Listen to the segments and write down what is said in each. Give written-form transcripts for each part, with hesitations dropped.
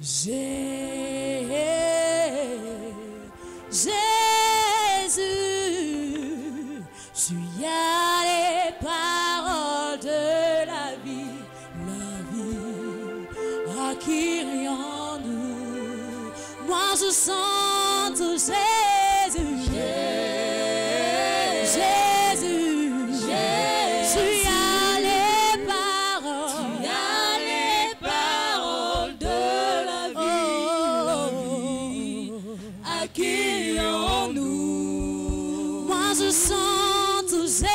Jésus, tu as les paroles de la vie, à qui rions-nous? Moi je sens tout Jésus, Jésus, tu as les paroles de la vie, à qui rions-nous? Moi je sens tout Jésus,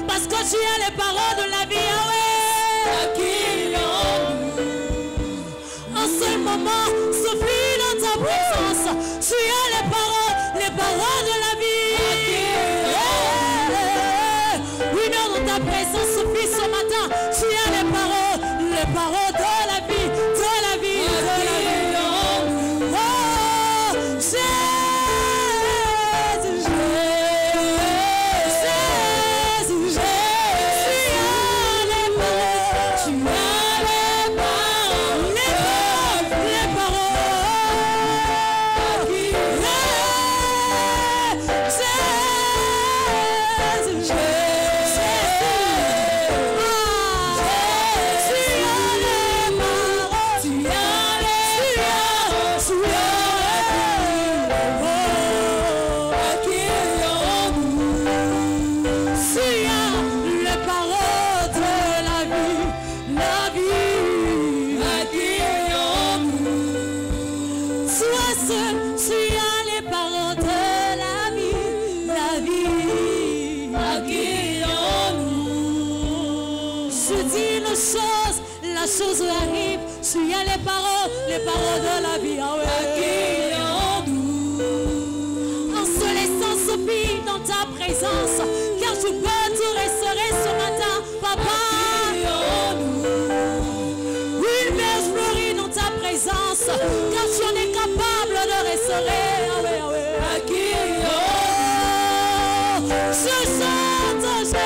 parce que tu as les paroles de la vie, un seul moment suffit dans ta présence. Tu as les paroles de la vie. Une heure dans ta présence suffit ce matin. Tu as les paroles de la vie, de la vie, de la vie. La chose arrive, tu as les paroles de la vie. En se laissant suffit dans ta présence, car tu peux tout restaurer ce matin, papa. Une berge fleurie dans ta présence, car tu en es capable de restaurer. Je sens ton Jésus.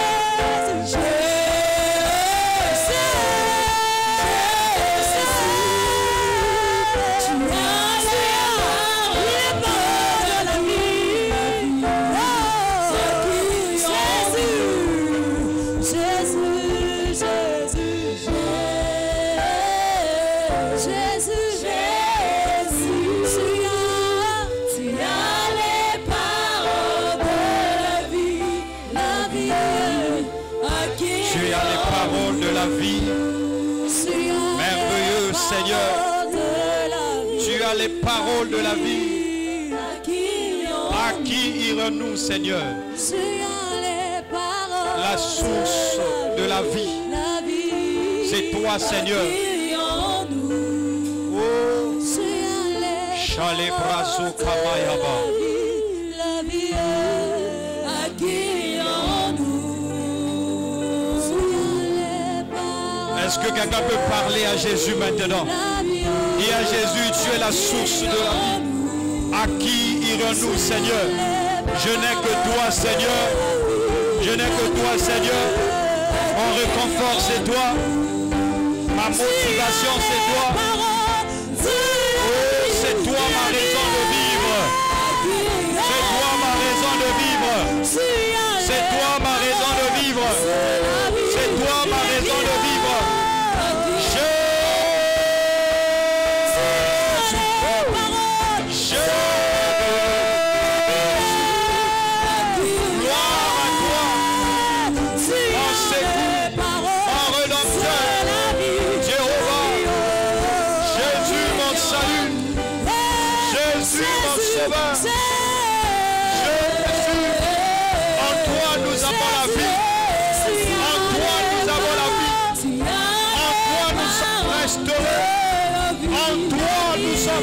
Jésus, Jésus, Jésus. Tu as les paroles de la vie. Merveilleux Seigneur. Tu as les paroles de la vie. À qui irons-nous, Seigneur? La source de la vie. C'est toi, Seigneur. Oh, Chale Brazo Kamayaba. Est-ce que quelqu'un peut parler à Jésus maintenant? Dis à Jésus, tu es la source de la vie. À qui irons-nous, Seigneur? Je n'ai que toi, Seigneur. Je n'ai que toi, Seigneur. Mon réconfort, c'est toi. Ma motivation, c'est toi. Oh, c'est toi ma raison de vivre. C'est toi ma raison de vivre. C'est toi ma raison de vivre. C'est toi ma raison de vivre.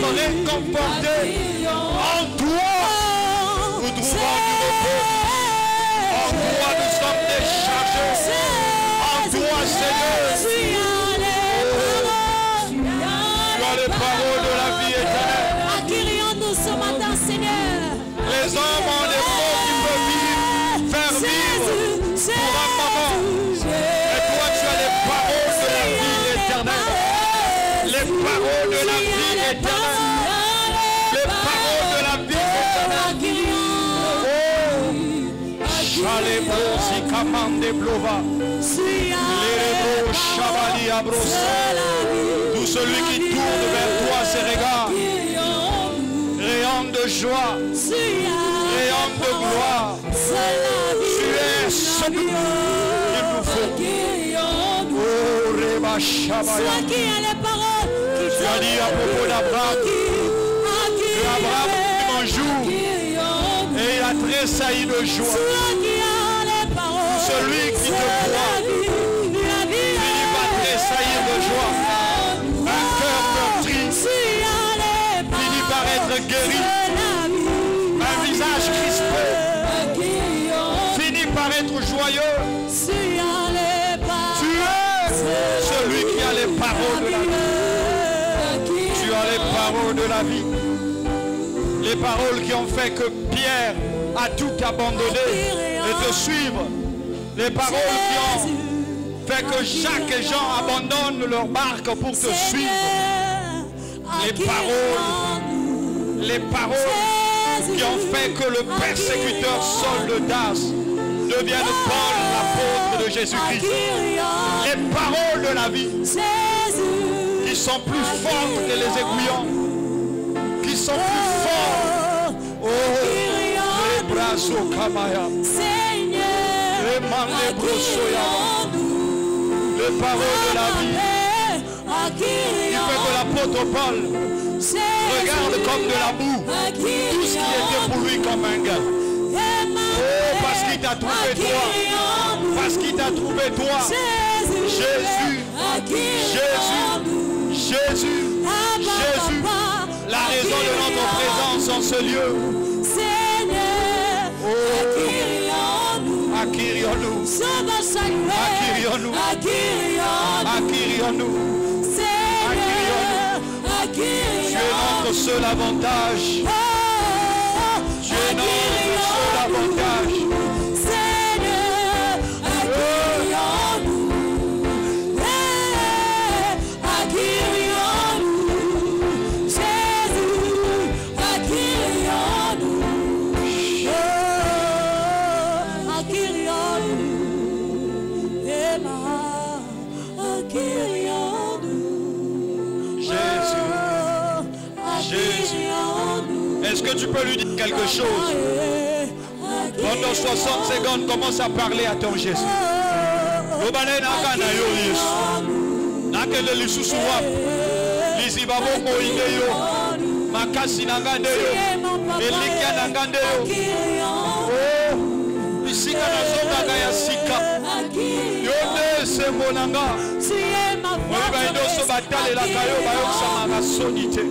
Réconfortés. En toi, nous trouvons du repos. En toi, nous sommes déchargés. En toi, Seigneur, tu as les paroles de la vie éternelle. Accueillons-nous ce matin, Seigneur. Les hommes ont des mots qui peuvent faire vivre pour un moment. Et toi, tu as les paroles de la vie éternelle. Les paroles de la vie éternelle. Les paroles de la vie éternelle. Oh, Chalebo Zikamande Blova. Lérebo Chabali Abrosa. Tout celui qui tourne vers toi ses regards. Rayon de joie. Rayon de gloire. Tu es ce qu'il nous faut. Oh, Reba Shabaya. Tu as dit à propos d'Abraham, que Abraham fut un jour et il a tressailli de joie. Celui qui te croit finit par tressaillir de joie. Un cœur meurtri finit par être guéri. Un visage crispé finit par être joyeux. Tu es celui qui a les paroles de la vie. Tu as les paroles de la vie. Les paroles qui ont fait que Pierre a tout abandonné et te suivre. Les paroles qui ont fait que Jacques et Jean abandonnent leur barque pour te suivre. Les paroles qui ont fait que le persécuteur Saul de Tarse devienne Paul, l'apôtre de Jésus-Christ. Les paroles de la vie qui sont plus fortes que les aiguillons, qui sont plus forts. Oh, les bras au Kamaya, les mains les brossoya, les paroles de la vie, qui fait que l'apôtre Paul regarde comme de la boue tout ce qui était pour lui comme un gars. Oh, parce qu'il t'a trouvé toi, parce qu'il t'a trouvé toi, Jésus, Jésus, Jésus, Jésus, la raison de notre présence en ce lieu. Oh, acquérions-nous, acquérions-nous, acquérions-nous, tu es notre seul avantage. Tu es notre seul avantage. Est-ce que tu peux lui dire quelque chose? Pendant 60 secondes, commence à parler à ton Jésus. lobane nanga na yo Yesu nakende lisusu wapi liziba moko inde yo makasi nanga nde yo elikia nanga nde yo bisika nazongaka ya sika yo nde esengo nanga oyiba nyonso batalelaka yo bayokisamaka soni te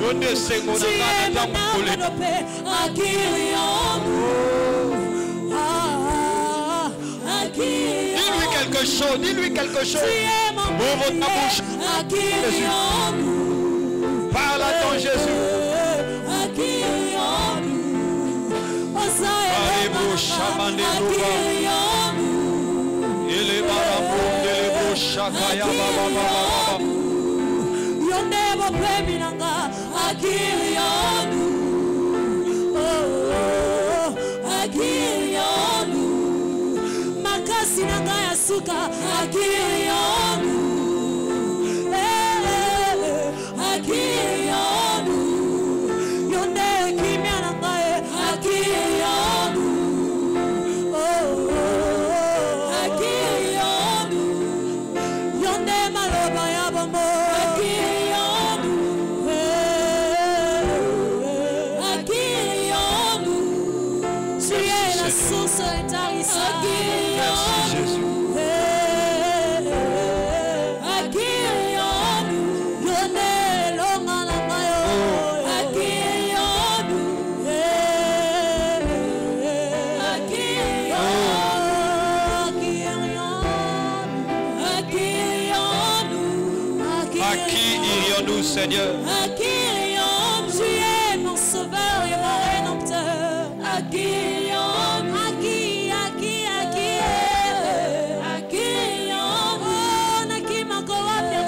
yo nde esengo nanga na ntango koleka. Dis-lui quelque chose, dis-lui quelque chose. Ouvre ta bouche. Jésus. Parle à ton Jésus. Makasi nanga ya suka akili yangu akili yangu yonde kimya nanga akili yangu akili yangu yonde maloba ya bombo akili yangu akili yangu tu es la source étarissante. Merci Jésus. À qui irions-nous, Seigneur? À qui irions-nous? Tu es mon sauveur et mon rédempteur. À qui irions-nous? À qui irions-nous? Na qui makowapi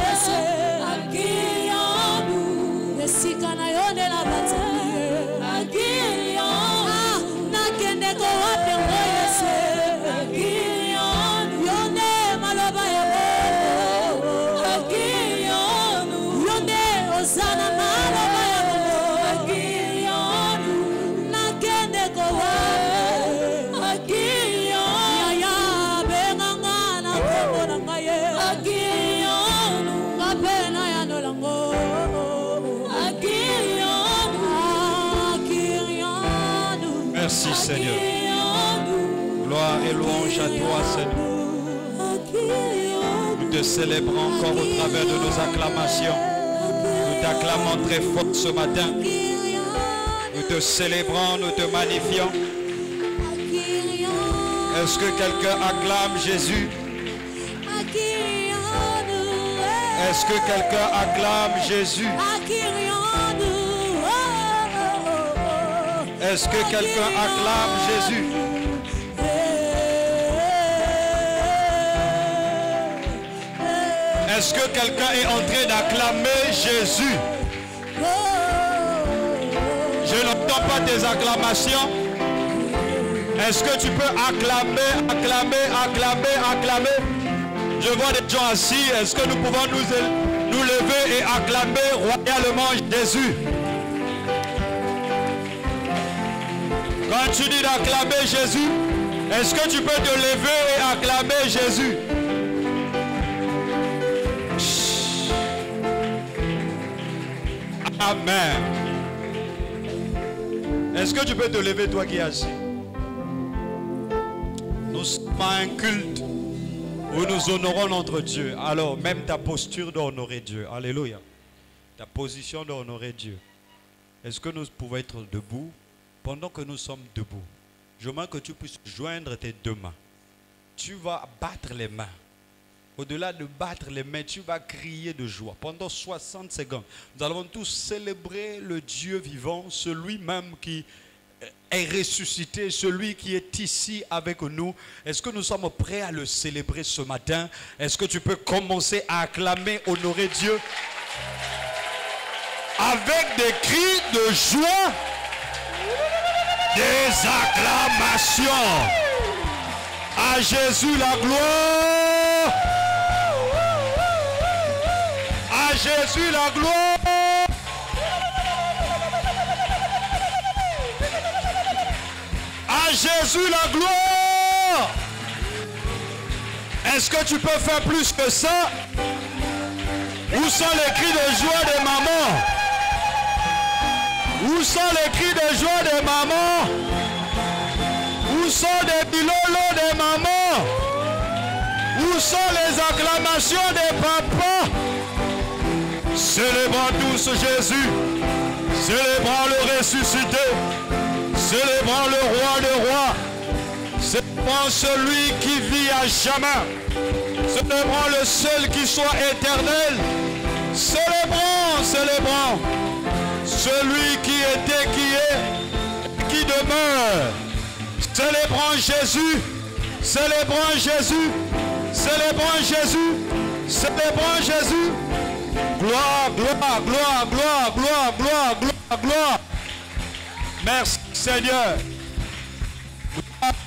Yesu? À qui irions-nous? Esika na yo nde na bateli. À qui irions-nous? Na kende kowapi Yesu? À qui irions-nous? Yo nde maloba ya Osana maloba ya akiyonu nakende kowa akiyonu ya benganga na kombo na ngaye akiyonu kapena ya nolango akiyonu. Merci Seigneur. Gloire et louange à toi Seigneur. Nous te célébrons encore au travers de nos acclamations. Nous t'acclamons très fort ce matin. Nous te célébrons, nous te magnifions. Est-ce que quelqu'un acclame Jésus? Est-ce que quelqu'un acclame Jésus? Est-ce que quelqu'un acclame Jésus? Est-ce que quelqu'un est en train d'acclamer Jésus? Je n'entends pas tes acclamations. Est-ce que tu peux acclamer, acclamer, acclamer, acclamer? Je vois des gens assis. Est-ce que nous pouvons nous lever et acclamer royalement Jésus? Quand tu dis d'acclamer Jésus, est-ce que tu peux te lever et acclamer Jésus? Amen. Est-ce que tu peux te lever, toi qui es assis? Nous sommes à un culte où nous honorons notre Dieu. Alors, même ta posture d'honorer Dieu. Alléluia. Ta position d'honorer Dieu. Est-ce que nous pouvons être debout? Pendant que nous sommes debout, je veux que tu puisses joindre tes deux mains. Tu vas battre les mains. Au-delà de battre les mains, tu vas crier de joie. Pendant 60 secondes, nous allons tous célébrer le Dieu vivant, celui même qui est ressuscité, celui qui est ici avec nous. Est-ce que nous sommes prêts à le célébrer ce matin? Est-ce que tu peux commencer à acclamer, honorer Dieu avec des cris de joie, des acclamations? À Jésus la gloire! À Jésus la gloire! À À Jésus la gloire. Est-ce que tu peux faire plus que ça? Où sont les cris de joie des mamans? Où sont les cris de joie des mamans? Où sont les bilolos des mamans? Où sont les acclamations des papas? Célébrons tous Jésus. Célébrons le ressuscité. Célébrons le roi des rois. Célébrons celui qui vit à jamais. Célébrons le seul qui soit éternel. Célébrons, célébrons celui qui était, qui est, qui demeure. Célébrons Jésus. Célébrons Jésus. Célébrons Jésus. Célébrons Jésus. Gloire, gloire, gloire, gloire, gloire, gloire, gloire, gloire. Merci Seigneur.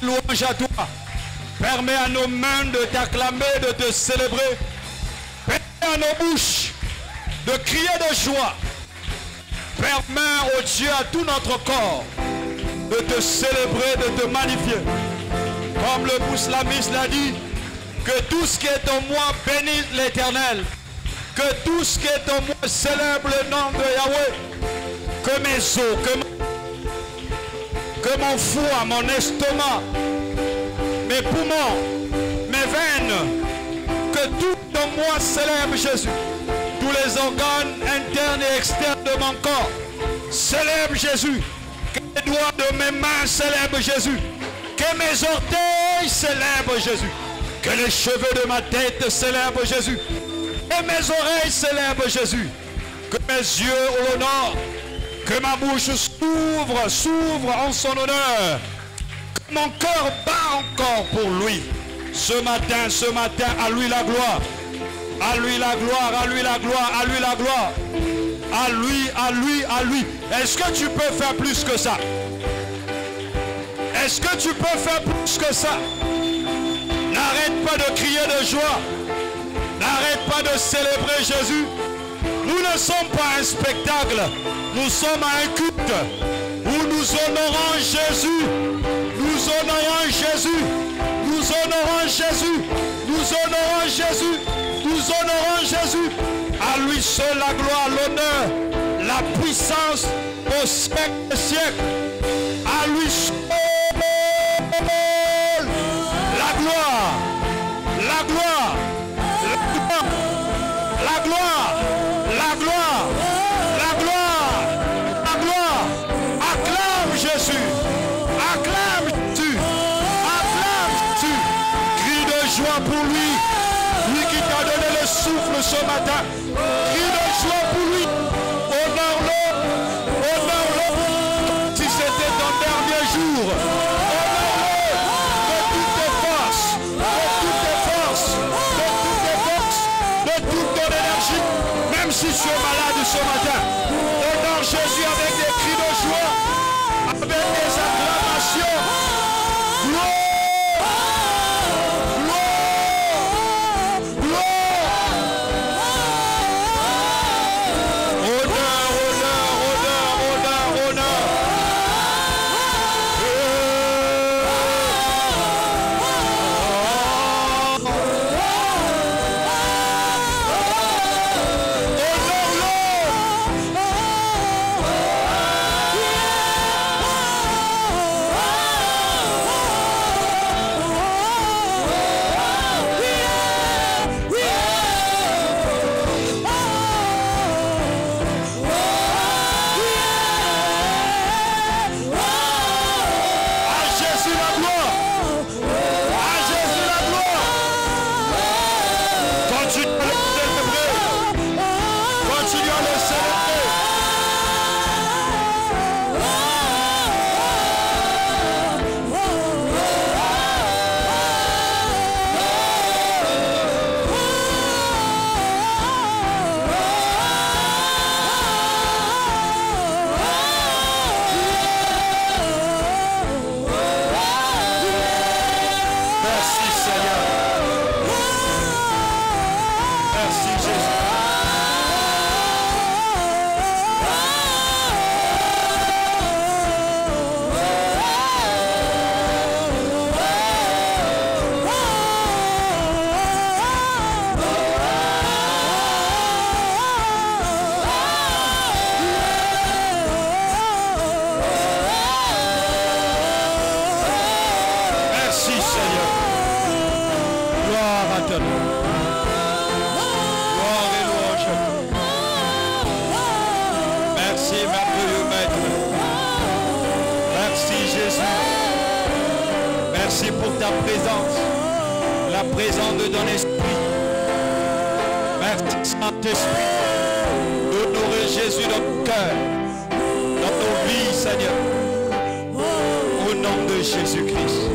Louange à toi. Permets à nos mains de t'acclamer, de te célébrer. Permets à nos bouches de crier de joie. Permets, oh Dieu, à tout notre corps de te célébrer, de te magnifier. Comme le bouslamiste l'a dit, que tout ce qui est en moi bénisse l'Éternel. Que tout ce qui est en moi célèbre le nom de Yahweh. Que mes os, que mon foie, mon estomac, mes poumons, mes veines, que tout en moi célèbre Jésus. Tous les organes internes et externes de mon corps célèbrent Jésus. Que les doigts de mes mains célèbrent Jésus. Que mes orteils célèbrent Jésus. Que les cheveux de ma tête célèbrent Jésus. Que mes oreilles célèbrent Jésus. Que mes yeux l'honorent. Que ma bouche s'ouvre en son honneur. Que mon cœur bat encore pour lui. Ce matin, à lui la gloire. À lui la gloire, à lui la gloire, à lui la gloire. À lui, à lui, à lui. Est-ce que tu peux faire plus que ça? Est-ce que tu peux faire plus que ça? N'arrête pas de crier de joie. N'arrête pas de célébrer Jésus. Nous ne sommes pas un spectacle. Nous sommes un culte où nous honorons Jésus. Nous honorons Jésus. Nous honorons Jésus. Nous honorons Jésus. Nous honorons Jésus. À lui seul la gloire, l'honneur, la puissance au siècle des siècles. À lui seul la gloire. La gloire. La gloire. La gloire. La gloire. La gloire. Acclame Jésus. Acclame Jésus. Acclame Jésus. Crie de joie pour lui. Lui qui t'a donné le souffle ce matin. Crie de joie pour lui. Honore-le. Honore-le. Si c'était ton dernier jour. Honore-le. De toutes tes forces. De toutes tes forces. De toutes tes forces. De toute ton énergie. Même si tu es malade ce matin. Honore Jésus avec des cris de joie. Avec des acclamations. Gloire. ton nom. Gloire et louange à toi. Merci, merveilleux Maître. Merci, Jésus. Merci pour ta présence. La présence de ton esprit. Merci, Saint-Esprit. Honorer Jésus dans nos cœurs, dans nos vies, Seigneur. Au nom de Jésus-Christ.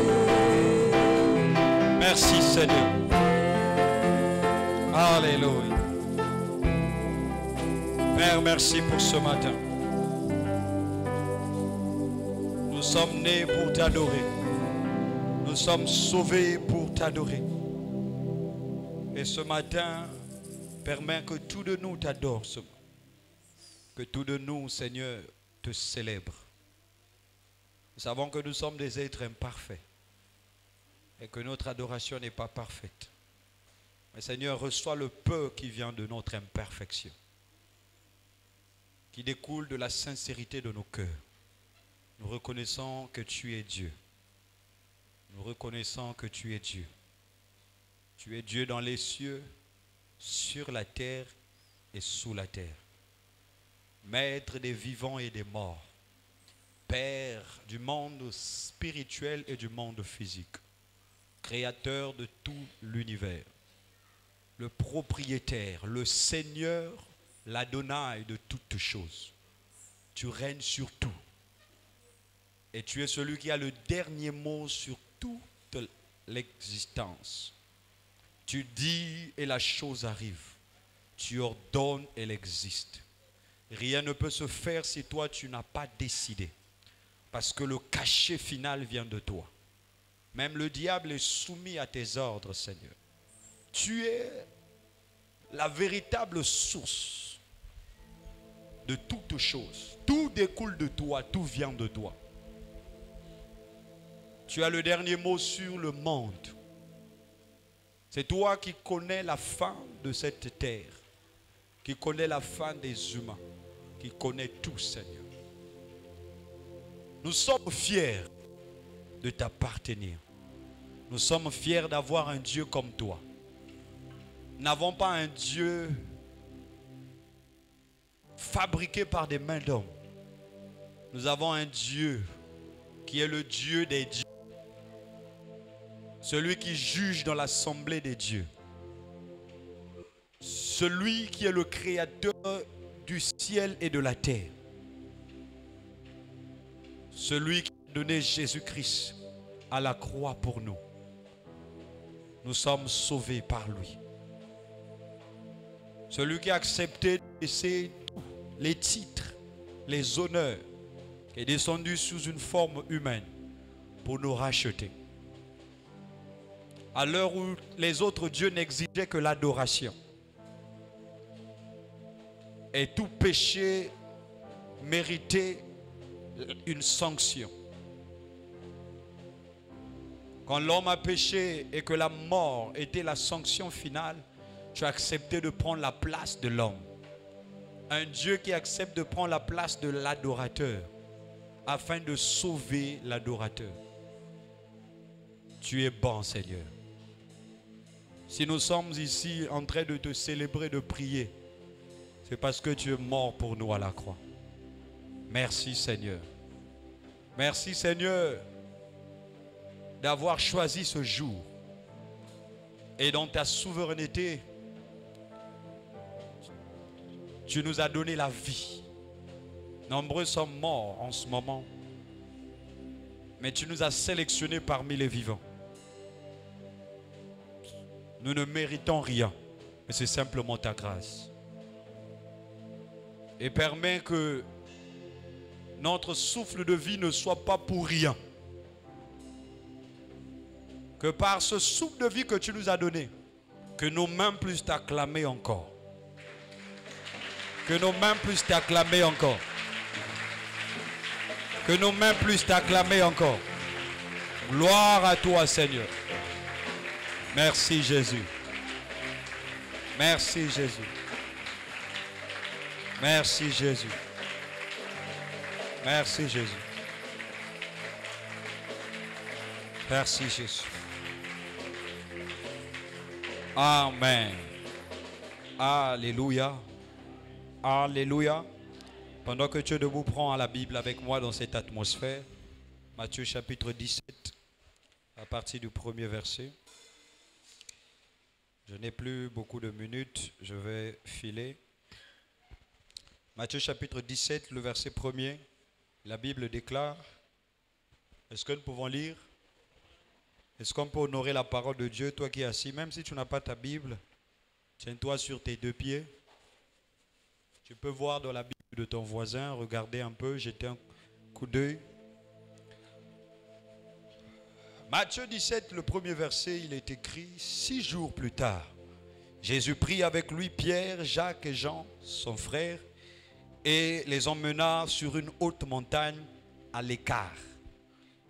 Merci, Seigneur. Alléluia. Père, merci pour ce matin. Nous sommes nés pour t'adorer. Nous sommes sauvés pour t'adorer. Et ce matin, permets que tout de nous t'adore. Que tout de nous, Seigneur, te célèbre. Nous savons que nous sommes des êtres imparfaits. Et que notre adoration n'est pas parfaite. Mais Seigneur, reçois le peu qui vient de notre imperfection. Qui découle de la sincérité de nos cœurs. Nous reconnaissons que tu es Dieu. Nous reconnaissons que tu es Dieu. Tu es Dieu dans les cieux, sur la terre et sous la terre. Maître des vivants et des morts. Père du monde spirituel et du monde physique. Créateur de tout l'univers. Le propriétaire, le Seigneur, l'Adonai de toutes choses. Tu règnes sur tout. Et tu es celui qui a le dernier mot sur toute l'existence. Tu dis et la chose arrive. Tu ordonnes et elle existe. Rien ne peut se faire si toi tu n'as pas décidé. Parce que le cachet final vient de toi. Même le diable est soumis à tes ordres, Seigneur. Tu es la véritable source de toutes choses. Tout découle de toi, tout vient de toi. Tu as le dernier mot sur le monde. C'est toi qui connais la fin de cette terre, qui connais la fin des humains, qui connais tout, Seigneur. Nous sommes fiers de t'appartenir. Nous sommes fiers d'avoir un Dieu comme toi. Nous n'avons pas un Dieu fabriqué par des mains d'hommes. Nous avons un Dieu qui est le Dieu des dieux. Celui qui juge dans l'assemblée des dieux. Celui qui est le créateur du ciel et de la terre. Celui qui a donné Jésus-Christ à la croix pour nous. Nous sommes sauvés par lui. Celui qui a accepté de laisser tous les titres, les honneurs, qui est descendu sous une forme humaine pour nous racheter. À l'heure où les autres dieux n'exigeaient que l'adoration. Et tout péché méritait une sanction. Quand l'homme a péché et que la mort était la sanction finale, tu as accepté de prendre la place de l'homme. Un Dieu qui accepte de prendre la place de l'adorateur afin de sauver l'adorateur. Tu es bon, Seigneur. Si nous sommes ici en train de te célébrer, de prier, c'est parce que tu es mort pour nous à la croix. Merci, Seigneur. Merci, Seigneur, d'avoir choisi ce jour. Et dans ta souveraineté, tu nous as donné la vie. Nombreux sont morts en ce moment. Mais tu nous as sélectionnés parmi les vivants. Nous ne méritons rien. Mais c'est simplement ta grâce. Et permets que notre souffle de vie ne soit pas pour rien. Que par ce souffle de vie que tu nous as donné, que nos mains puissent t'acclamer encore. Que nos mains puissent t'acclamer encore. Que nos mains puissent t'acclamer encore. Gloire à toi, Seigneur. Merci, Jésus. Merci, Jésus. Merci, Jésus. Merci, Jésus. Merci, Jésus. Amen. Alléluia. Alléluia. Pendant que tu es debout, prends la Bible avec moi dans cette atmosphère. Matthieu chapitre 17, à partir du premier verset. Je n'ai plus beaucoup de minutes, je vais filer. Matthieu chapitre 17, le verset 1er. La Bible déclare. Est-ce que nous pouvons lire? Est-ce qu'on peut honorer la parole de Dieu, toi qui es assis, même si tu n'as pas ta Bible, tiens-toi sur tes deux pieds. Tu peux voir dans la Bible de ton voisin, regarder un peu, jeter un coup d'œil. Matthieu 17, le premier verset, il est écrit, 6 jours plus tard, Jésus prit avec lui Pierre, Jacques et Jean, son frère, et les emmena sur une haute montagne à l'écart.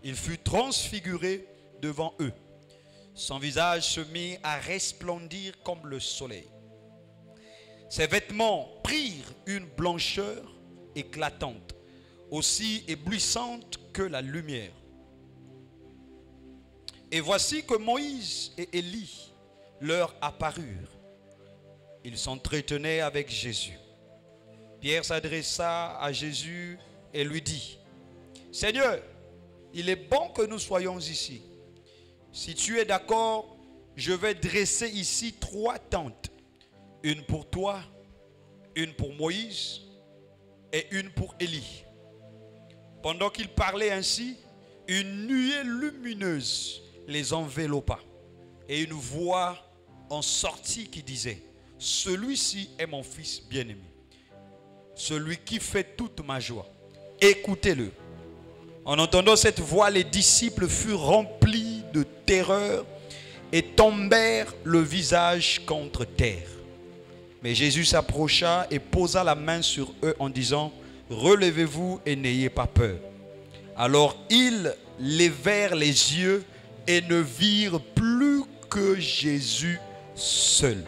Il fut transfiguré devant eux. Son visage se mit à resplendir comme le soleil. Ses vêtements prirent une blancheur éclatante, aussi éblouissante que la lumière. Et voici que Moïse et Élie leur apparurent. Ils s'entretenaient avec Jésus. Pierre s'adressa à Jésus et lui dit, « Seigneur, il est bon que nous soyons ici. Si tu es d'accord, je vais dresser ici 3 tentes. Une pour toi, une pour Moïse et une pour Élie. » Pendant qu'il parlait ainsi, une nuée lumineuse les enveloppa. Et une voix en sortit qui disait, « Celui-ci est mon fils bien-aimé, celui qui fait toute ma joie. Écoutez-le. » En entendant cette voix, les disciples furent remplis de terreur et tombèrent le visage contre terre. Mais Jésus s'approcha et posa la main sur eux en disant, « Relevez-vous et n'ayez pas peur. » Alors ils levèrent les yeux et ne virent plus que Jésus seul.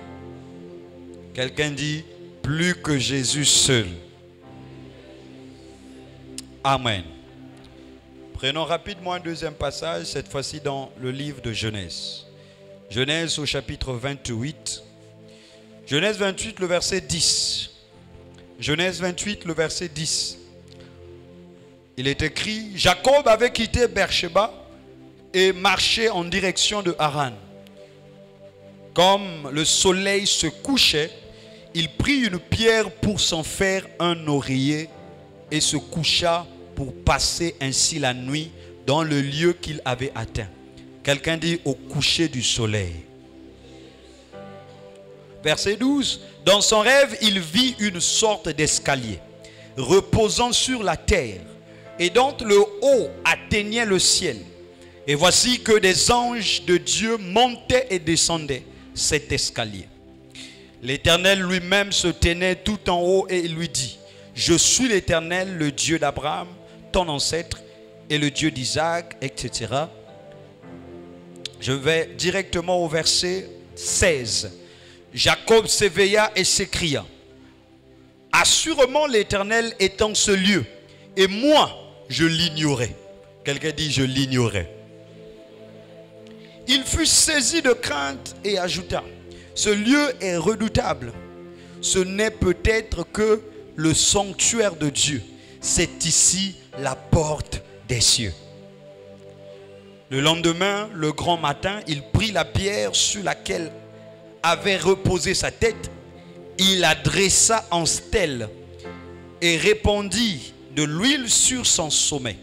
Quelqu'un dit, plus que Jésus seul. Amen. Prenons rapidement un deuxième passage, cette fois-ci dans le livre de Genèse. Genèse au chapitre 28. Genèse 28, le verset 10. Genèse 28, le verset 10. Il est écrit, Jacob avait quitté Beersheba et marché en direction de Haran. Comme le soleil se couchait, il prit une pierre pour s'en faire un oreiller et se coucha pour passer ainsi la nuit dans le lieu qu'il avait atteint. Quelqu'un dit au coucher du soleil. Verset 12. Dans son rêve, il vit une sorte d'escalier reposant sur la terre et dont le haut atteignait le ciel. Et voici que des anges de Dieu montaient et descendaient cet escalier. L'Éternel lui-même se tenait tout en haut et il lui dit, « Je suis l'Éternel, le Dieu d'Abraham, ton ancêtre, et le Dieu d'Isaac, etc. » Je vais directement au verset 16. Jacob s'éveilla et s'écria, « Assurément l'Éternel est en ce lieu, et moi je l'ignorais. » Quelqu'un dit, « Je l'ignorais. » Il fut saisi de crainte et ajouta, « Ce lieu est redoutable. Ce n'est peut-être que le sanctuaire de Dieu. C'est ici la porte des cieux. » Le lendemain, le grand matin, il prit la pierre sur laquelle avait reposé sa tête. Il la dressa en stèle et répandit de l'huile sur son sommet.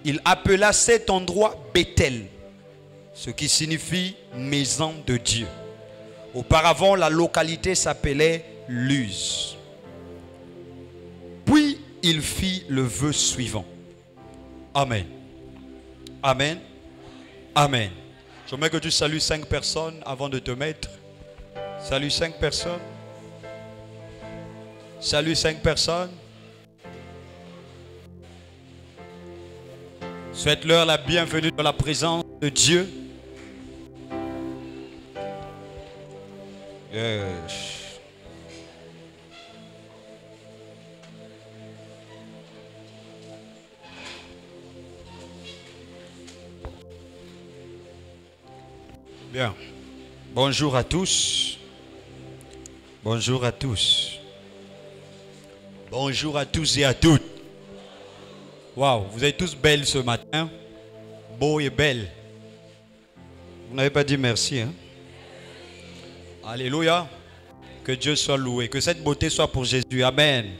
Il appela cet endroit Béthel, ce qui signifie maison de Dieu. Auparavant, la localité s'appelait Luz. Puis, il fit le vœu suivant. Amen. Amen. Amen. J'aimerais que tu salues 5 personnes avant de te mettre. Salut 5 personnes. Salut 5 personnes. Souhaite-leur la bienvenue dans la présence de Dieu. Bien. Bonjour à tous. Bonjour à tous. Bonjour à tous et à toutes. Waouh, vous êtes tous belles ce matin. Beau et belle. Vous n'avez pas dit merci, hein? Alléluia. Que Dieu soit loué. Que cette beauté soit pour Jésus. Amen.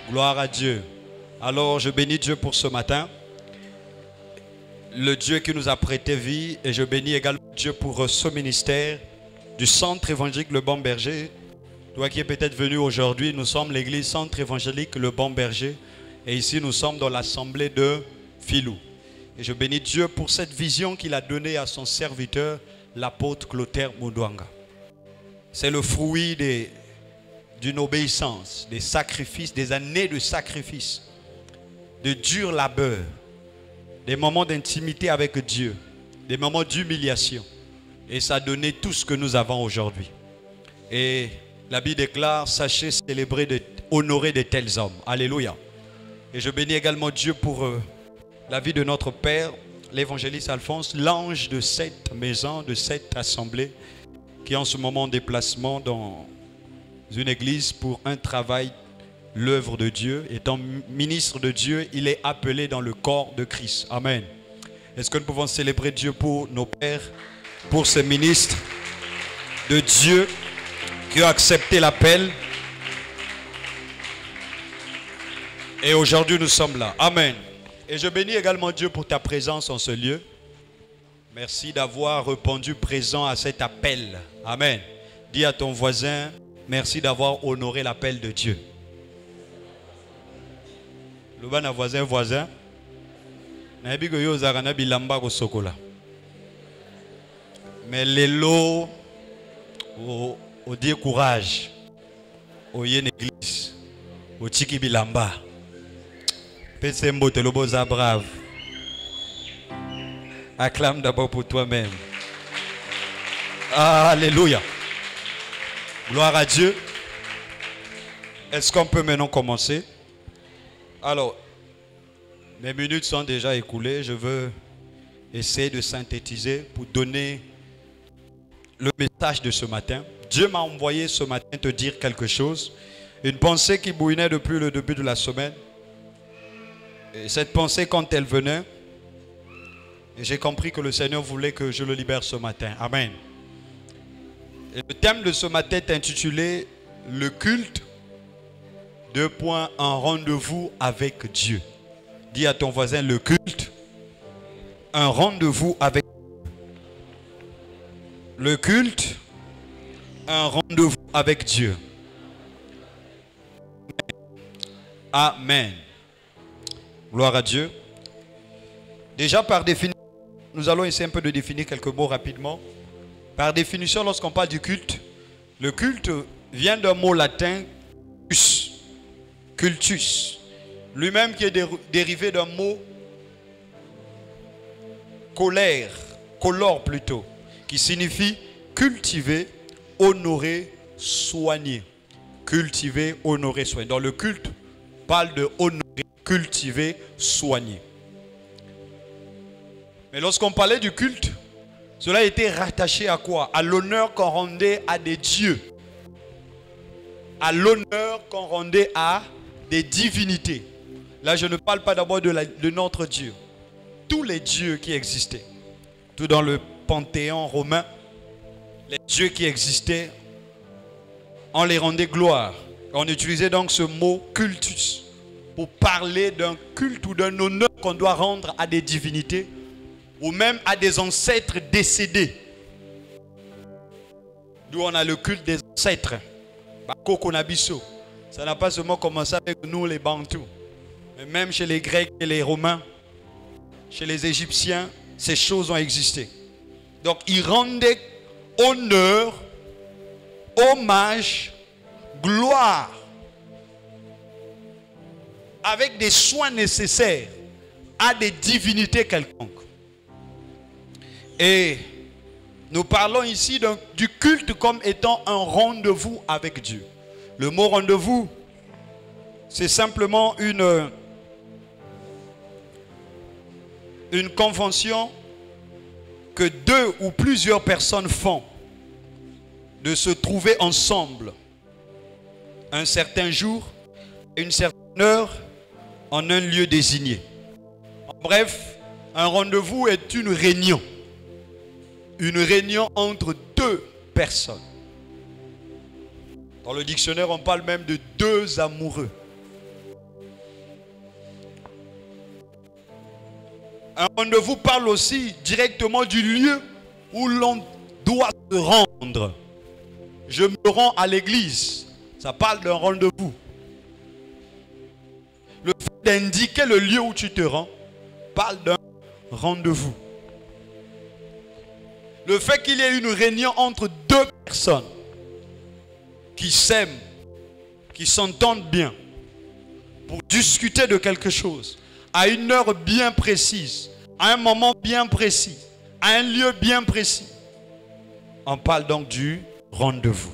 Gloire à Dieu. Alors, je bénis Dieu pour ce matin. Le Dieu qui nous a prêté vie. Et je bénis également Dieu pour ce ministère du Centre évangélique Le Bon Berger. Toi qui es peut-être venu aujourd'hui, nous sommes l'église Centre évangélique Le Bon Berger. Et ici, nous sommes dans l'assemblée de Filou. Et je bénis Dieu pour cette vision qu'il a donnée à son serviteur, l'apôtre Clotaire Moudouanga. C'est le fruit d'une obéissance, des sacrifices, des années de sacrifices, de dur labeur, des moments d'intimité avec Dieu, des moments d'humiliation. Et ça a donné tout ce que nous avons aujourd'hui. Et la Bible déclare, sachez célébrer, honorer de tels hommes. Alléluia. Et je bénis également Dieu pour la vie de notre Père, l'évangéliste Alphonse, l'ange de cette maison, de cette assemblée, qui est en ce moment en déplacement dans une église pour un travail, l'œuvre de Dieu. Étant ministre de Dieu, il est appelé dans le corps de Christ. Amen. Est-ce que nous pouvons célébrer Dieu pour nos pères, pour ces ministres de Dieu qui ont accepté l'appel? Et aujourd'hui, nous sommes là. Amen. Et je bénis également Dieu pour ta présence en ce lieu. Merci d'avoir répondu présent à cet appel. Amen. Dis à ton voisin, merci d'avoir honoré l'appel de Dieu. Le bon voisin. Mais les lots, au dire courage, au yen église, au tiki bilamba. Pensembo te le boza brave. Acclame d'abord pour toi-même. Alléluia. Gloire à Dieu. Est-ce qu'on peut maintenant commencer? Alors, mes minutes sont déjà écoulées. Je veux essayer de synthétiser pour donner le message de ce matin. Dieu m'a envoyé ce matin te dire quelque chose. Une pensée qui bouillonnait depuis le début de la semaine. Et cette pensée, quand elle venait, j'ai compris que le Seigneur voulait que je le libère ce matin. Amen. Et le thème de ce matin est intitulé « Le culte, un rendez-vous avec Dieu ». Dis à ton voisin, le culte, un rendez-vous avec Dieu. Le culte, un rendez-vous avec Dieu. Amen. Gloire à Dieu. Déjà par définition, nous allons essayer un peu de définir quelques mots rapidement. Par définition, lorsqu'on parle du culte, le culte vient d'un mot latin cultus, lui-même qui est dérivé d'un mot colore plutôt, qui signifie cultiver, honorer, soigner. Cultiver, honorer, soigner. Dans le culte, parle de honorer, cultiver, soigner. Mais lorsqu'on parlait du culte, cela était rattaché à quoi? À l'honneur qu'on rendait à des dieux. À l'honneur qu'on rendait à des divinités. Là, je ne parle pas d'abord de notre Dieu. Tous les dieux qui existaient. Tout dans le panthéon romain, les dieux qui existaient, on les rendait gloire. On utilisait donc ce mot cultus pour parler d'un culte ou d'un honneur qu'on doit rendre à des divinités ou même à des ancêtres décédés. D'où on a le culte des ancêtres. Ça n'a pas seulement commencé avec nous les Bantous, mais même chez les Grecs et les Romains, chez les Égyptiens, ces choses ont existé. Donc ils rendaient honneur, hommage, gloire, avec des soins nécessaires à des divinités quelconques. Et nous parlons ici du culte comme étant un rendez-vous avec Dieu. Le mot rendez-vous, c'est simplement une convention que deux ou plusieurs personnes font de se trouver ensemble un certain jour, une certaine heure, en un lieu désigné. En bref, un rendez-vous est une réunion. Une réunion entre deux personnes. Dans le dictionnaire, on parle même de deux amoureux. Un rendez-vous parle aussi directement du lieu où l'on doit se rendre. Je me rends à l'église. Ça parle d'un rendez-vous. Le fait d'indiquer le lieu où tu te rends parle d'un rendez-vous. Le fait qu'il y ait une réunion entre deux personnes qui s'aiment, qui s'entendent bien, pour discuter de quelque chose, à une heure bien précise, à un moment bien précis, à un lieu bien précis. On parle donc du rendez-vous.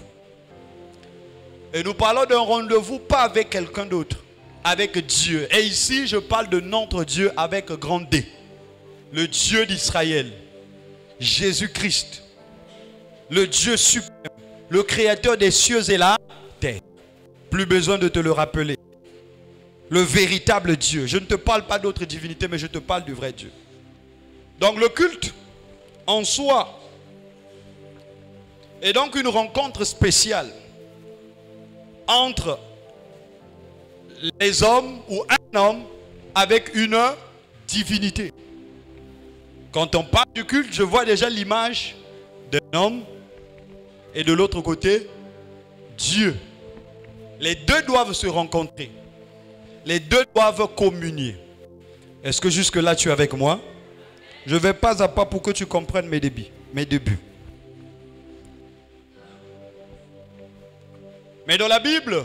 Et nous parlons d'un rendez-vous pas avec quelqu'un d'autre, avec Dieu. Et ici, je parle de notre Dieu avec grand D. Le Dieu d'Israël, Jésus-Christ, le Dieu suprême, le créateur des cieux et la terre. Plus besoin de te le rappeler. Le véritable Dieu. Je ne te parle pas d'autres divinités, mais je te parle du vrai Dieu. Donc le culte, en soi, est donc une rencontre spéciale entre les hommes ou un homme avec une divinité. Quand on parle du culte, je vois déjà l'image d'un homme et de l'autre côté, Dieu. Les deux doivent se rencontrer. Les deux doivent communier. Est-ce que jusque-là tu es avec moi? Je vais pas à pas pour que tu comprennes mes débuts. Mais dans la Bible,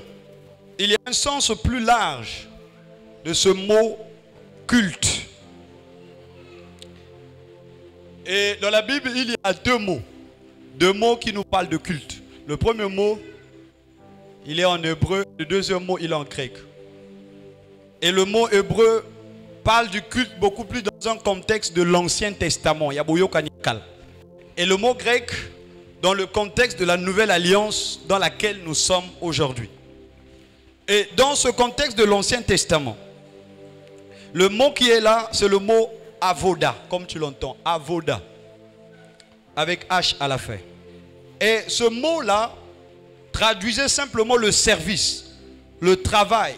il y a un sens plus large de ce mot culte. Et dans la Bible, il y a deux mots qui nous parlent de culte. Le premier mot, il est en hébreu. Le deuxième mot, il est en grec. Et le mot hébreu parle du culte beaucoup plus dans un contexte de l'Ancien Testament. Et le mot grec, dans le contexte de la nouvelle alliance dans laquelle nous sommes aujourd'hui. Et dans ce contexte de l'Ancien Testament, le mot qui est là, c'est le mot avoda, comme tu l'entends, avoda, avec H à la fin. Et ce mot-là traduisait simplement le service, le travail,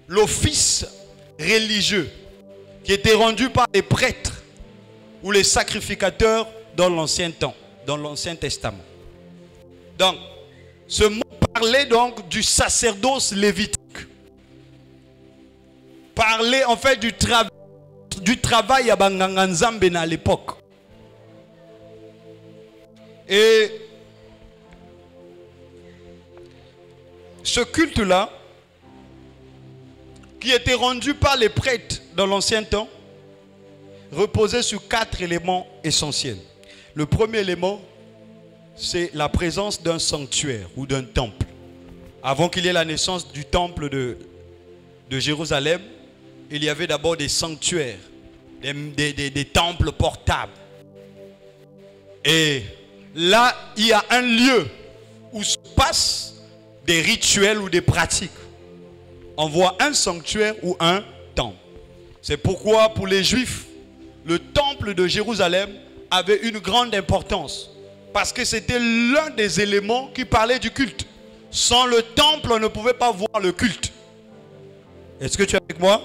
l'office religieux qui était rendu par les prêtres ou les sacrificateurs dans l'ancien temps, dans l'Ancien Testament. Donc, ce mot parlait donc du sacerdoce lévitique. Parlait en fait du travail à Banganganzambe à l'époque. Et ce culte-là, qui était rendu par les prêtres dans l'ancien temps, reposait sur 4 éléments essentiels. Le premier élément, c'est la présence d'un sanctuaire ou d'un temple. Avant qu'il y ait la naissance du temple de Jérusalem, il y avait d'abord des sanctuaires, des temples portables. Et là, il y a un lieu où se passent des rituels ou des pratiques. On voit un sanctuaire ou un temple. C'est pourquoi pour les Juifs, le temple de Jérusalem avait une grande importance. Parce que c'était l'un des éléments qui parlait du culte. Sans le temple, on ne pouvait pas voir le culte. Est-ce que tu es avec moi?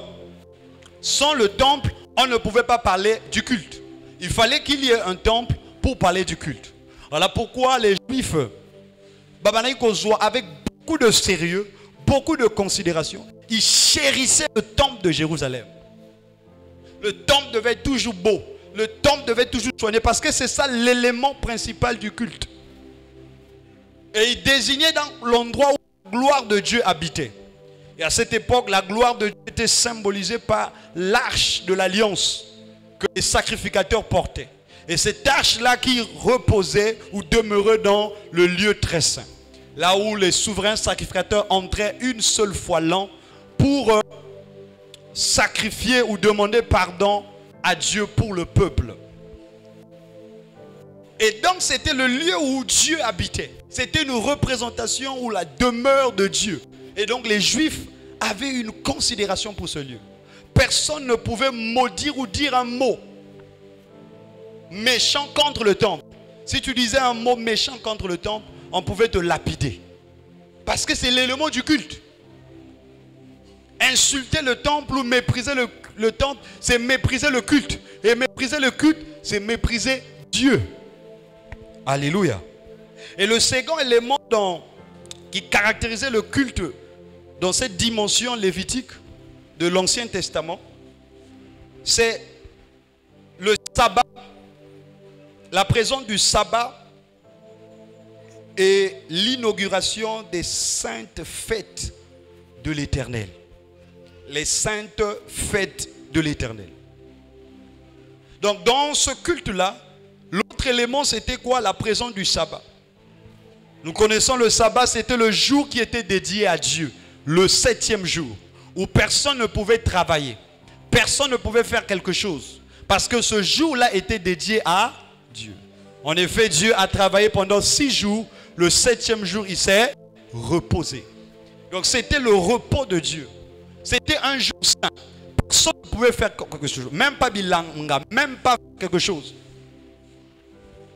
Sans le temple, on ne pouvait pas parler du culte. Il fallait qu'il y ait un temple pour parler du culte. Voilà pourquoi les Juifs, avec beaucoup de sérieux, beaucoup de considération, ils chérissaient le temple de Jérusalem. Le temple devait être toujours beau. Le temple devait être toujours soigné parce que c'est ça l'élément principal du culte. Et il désignait dans l'endroit où la gloire de Dieu habitait. Et à cette époque, la gloire de Dieu était symbolisée par l'arche de l'alliance que les sacrificateurs portaient. Et cette arche-là qui reposait ou demeurait dans le lieu très saint. Là où les souverains sacrificateurs entraient une seule fois l'an pour sacrifier ou demander pardon à Dieu pour le peuple. Et donc c'était le lieu où Dieu habitait. C'était une représentation ou la demeure de Dieu. Et donc les Juifs avaient une considération pour ce lieu. Personne ne pouvait maudire ou dire un mot méchant contre le temple. Si tu disais un mot méchant contre le temple, on pouvait te lapider. Parce que c'est l'élément du culte. Insulter le temple ou mépriser le temple, c'est mépriser le culte. Et mépriser le culte, c'est mépriser Dieu. Alléluia. Et le second élément qui caractérisait le culte dans cette dimension lévitique de l'Ancien Testament, c'est le sabbat, la présence du sabbat et l'inauguration des saintes fêtes de l'Éternel. Les saintes fêtes de l'Éternel. Donc dans ce culte-là, l'autre élément c'était quoi? La présence du sabbat. Nous connaissons le sabbat, c'était le jour qui était dédié à Dieu. Le 7e jour, où personne ne pouvait travailler. Personne ne pouvait faire quelque chose. Parce que ce jour-là était dédié à Dieu. En effet, Dieu a travaillé pendant 6 jours. Le 7e jour, il s'est reposé. Donc c'était le repos de Dieu. C'était un jour saint. Personne ne pouvait faire quelque chose. Même pas bilanga, même pas quelque chose.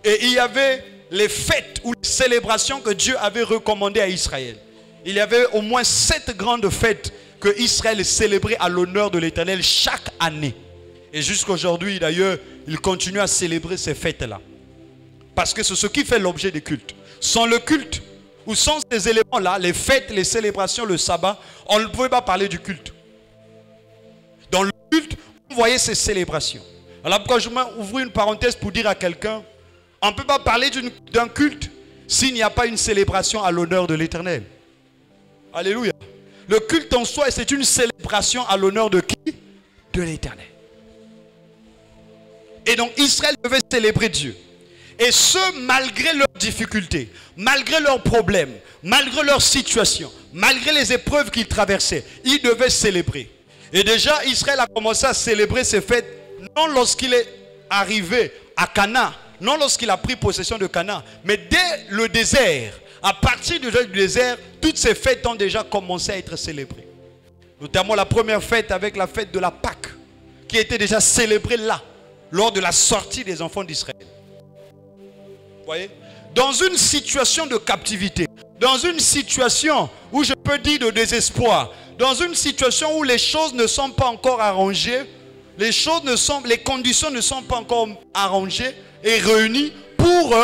Et il y avait les fêtes ou les célébrations que Dieu avait recommandées à Israël. Il y avait au moins 7 grandes fêtes que Israël célébrait à l'honneur de l'Éternel chaque année. Et jusqu'aujourd'hui, d'ailleurs, il continue à célébrer ces fêtes-là. Parce que c'est ce qui fait l'objet des cultes. Sans le culte, ou sans ces éléments-là, les fêtes, les célébrations, le sabbat, on ne pouvait pas parler du culte. Dans le culte, on voyait ces célébrations. Alors pourquoi je m'ouvre une parenthèse pour dire à quelqu'un, on ne peut pas parler d'un culte s'il n'y a pas une célébration à l'honneur de l'Éternel. Alléluia. Le culte en soi, c'est une célébration à l'honneur de qui? De l'Éternel. Et donc Israël devait célébrer Dieu. Et ce, malgré leurs difficultés, malgré leurs problèmes, malgré leur situation, malgré les épreuves qu'ils traversaient, ils devaient célébrer. Et déjà, Israël a commencé à célébrer ces fêtes, non lorsqu'il est arrivé à Canaan, non lorsqu'il a pris possession de Canaan, mais dès le désert. À partir du désert, toutes ces fêtes ont déjà commencé à être célébrées. Notamment la première fête avec la fête de la Pâque, qui était déjà célébrée là, lors de la sortie des enfants d'Israël. Vous voyez? Dans une situation de captivité, dans une situation où je peux dire de désespoir, dans une situation où les choses ne sont pas encore arrangées, les conditions ne sont pas encore arrangées et réunies pour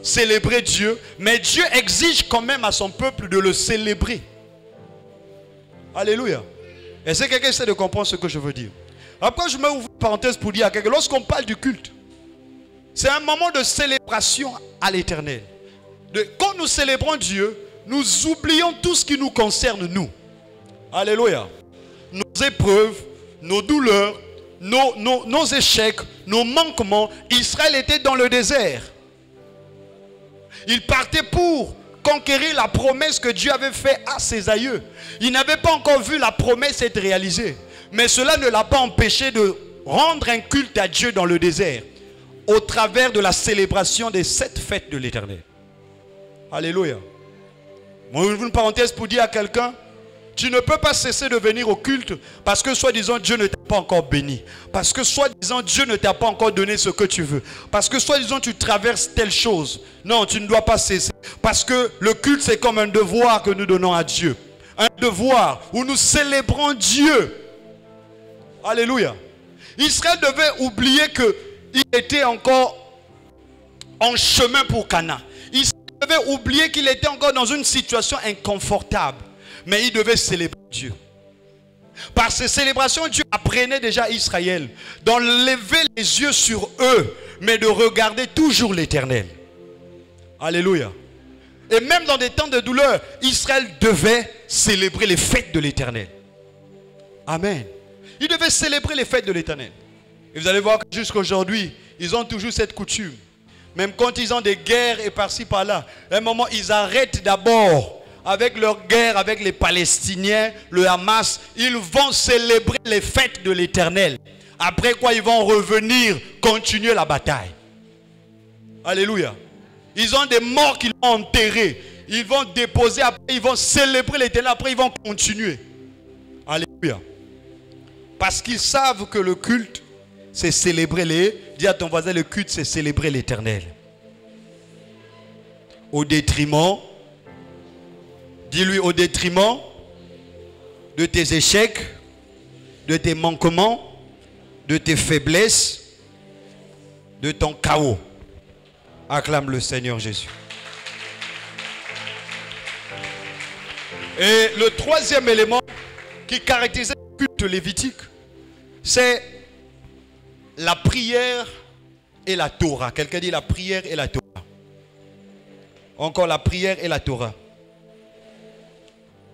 célébrer Dieu, mais Dieu exige quand même à son peuple de le célébrer. Alléluia. Est-ce que quelqu'un essaie de comprendre ce que je veux dire? Après, je m'ouvre une parenthèse pour dire à quelqu'un, lorsqu'on parle du culte, c'est un moment de célébration à l'Éternel. Quand nous célébrons Dieu, nous oublions tout ce qui nous concerne nous. Alléluia. Nos épreuves, nos douleurs, nos échecs, nos manquements. Israël était dans le désert. Il partait pour conquérir la promesse que Dieu avait faite à ses aïeux. Il n'avait pas encore vu la promesse être réalisée. Mais cela ne l'a pas empêché de rendre un culte à Dieu dans le désert, au travers de la célébration des 7 fêtes de l'Éternel. Alléluia. Moi, une parenthèse pour dire à quelqu'un, tu ne peux pas cesser de venir au culte parce que soi-disant Dieu ne t'a pas encore béni. Parce que soi-disant Dieu ne t'a pas encore donné ce que tu veux. Parce que soi-disant tu traverses telle chose. Non, tu ne dois pas cesser. Parce que le culte c'est comme un devoir que nous donnons à Dieu. Un devoir où nous célébrons Dieu. Alléluia. Israël devait oublier qu'il était encore en chemin pour Canaan. Israël devait oublier qu'il était encore dans une situation inconfortable. Mais il devait célébrer Dieu. Par ces célébrations, Dieu apprenait déjà à Israël d'enlever les yeux sur eux, mais de regarder toujours l'Éternel. Alléluia. Et même dans des temps de douleur, Israël devait célébrer les fêtes de l'Éternel. Amen. Il devait célébrer les fêtes de l'Éternel. Et vous allez voir que jusqu'aujourd'hui, ils ont toujours cette coutume. Même quand ils ont des guerres et par-ci par-là, à un moment, ils arrêtent d'abord avec leur guerre avec les Palestiniens, le Hamas. Ils vont célébrer les fêtes de l'Éternel. Après quoi, ils vont revenir, continuer la bataille. Alléluia. Ils ont des morts qu'ils vont enterrer. Ils vont déposer, après ils vont célébrer l'Éternel, après ils vont continuer. Alléluia. Parce qu'ils savent que le culte, c'est célébrer les... Dis à ton voisin, le culte, c'est célébrer l'Éternel. Au détriment, dis-lui, au détriment de tes échecs, de tes manquements, de tes faiblesses, de ton chaos. Acclame le Seigneur Jésus. Et le troisième élément qui caractérisait le culte lévitique, c'est la prière et la Torah. Quelqu'un dit la prière et la Torah. Encore la prière et la Torah.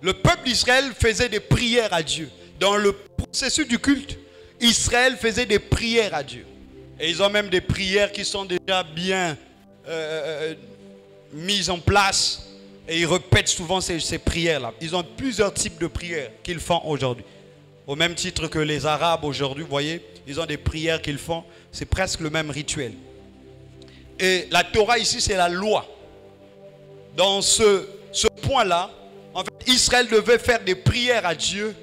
Le peuple d'Israël faisait des prières à Dieu. Dans le processus du culte, Israël faisait des prières à Dieu. Et ils ont même des prières qui sont déjà bien mises en place. Et ils répètent souvent ces prières-là. Ils ont plusieurs types de prières qu'ils font aujourd'hui. Au même titre que les Arabes aujourd'hui, vous voyez, ils ont des prières qu'ils font. C'est presque le même rituel. Et la Torah ici, c'est la loi. Dans ce point-là, en fait, Israël devait faire des prières à Dieu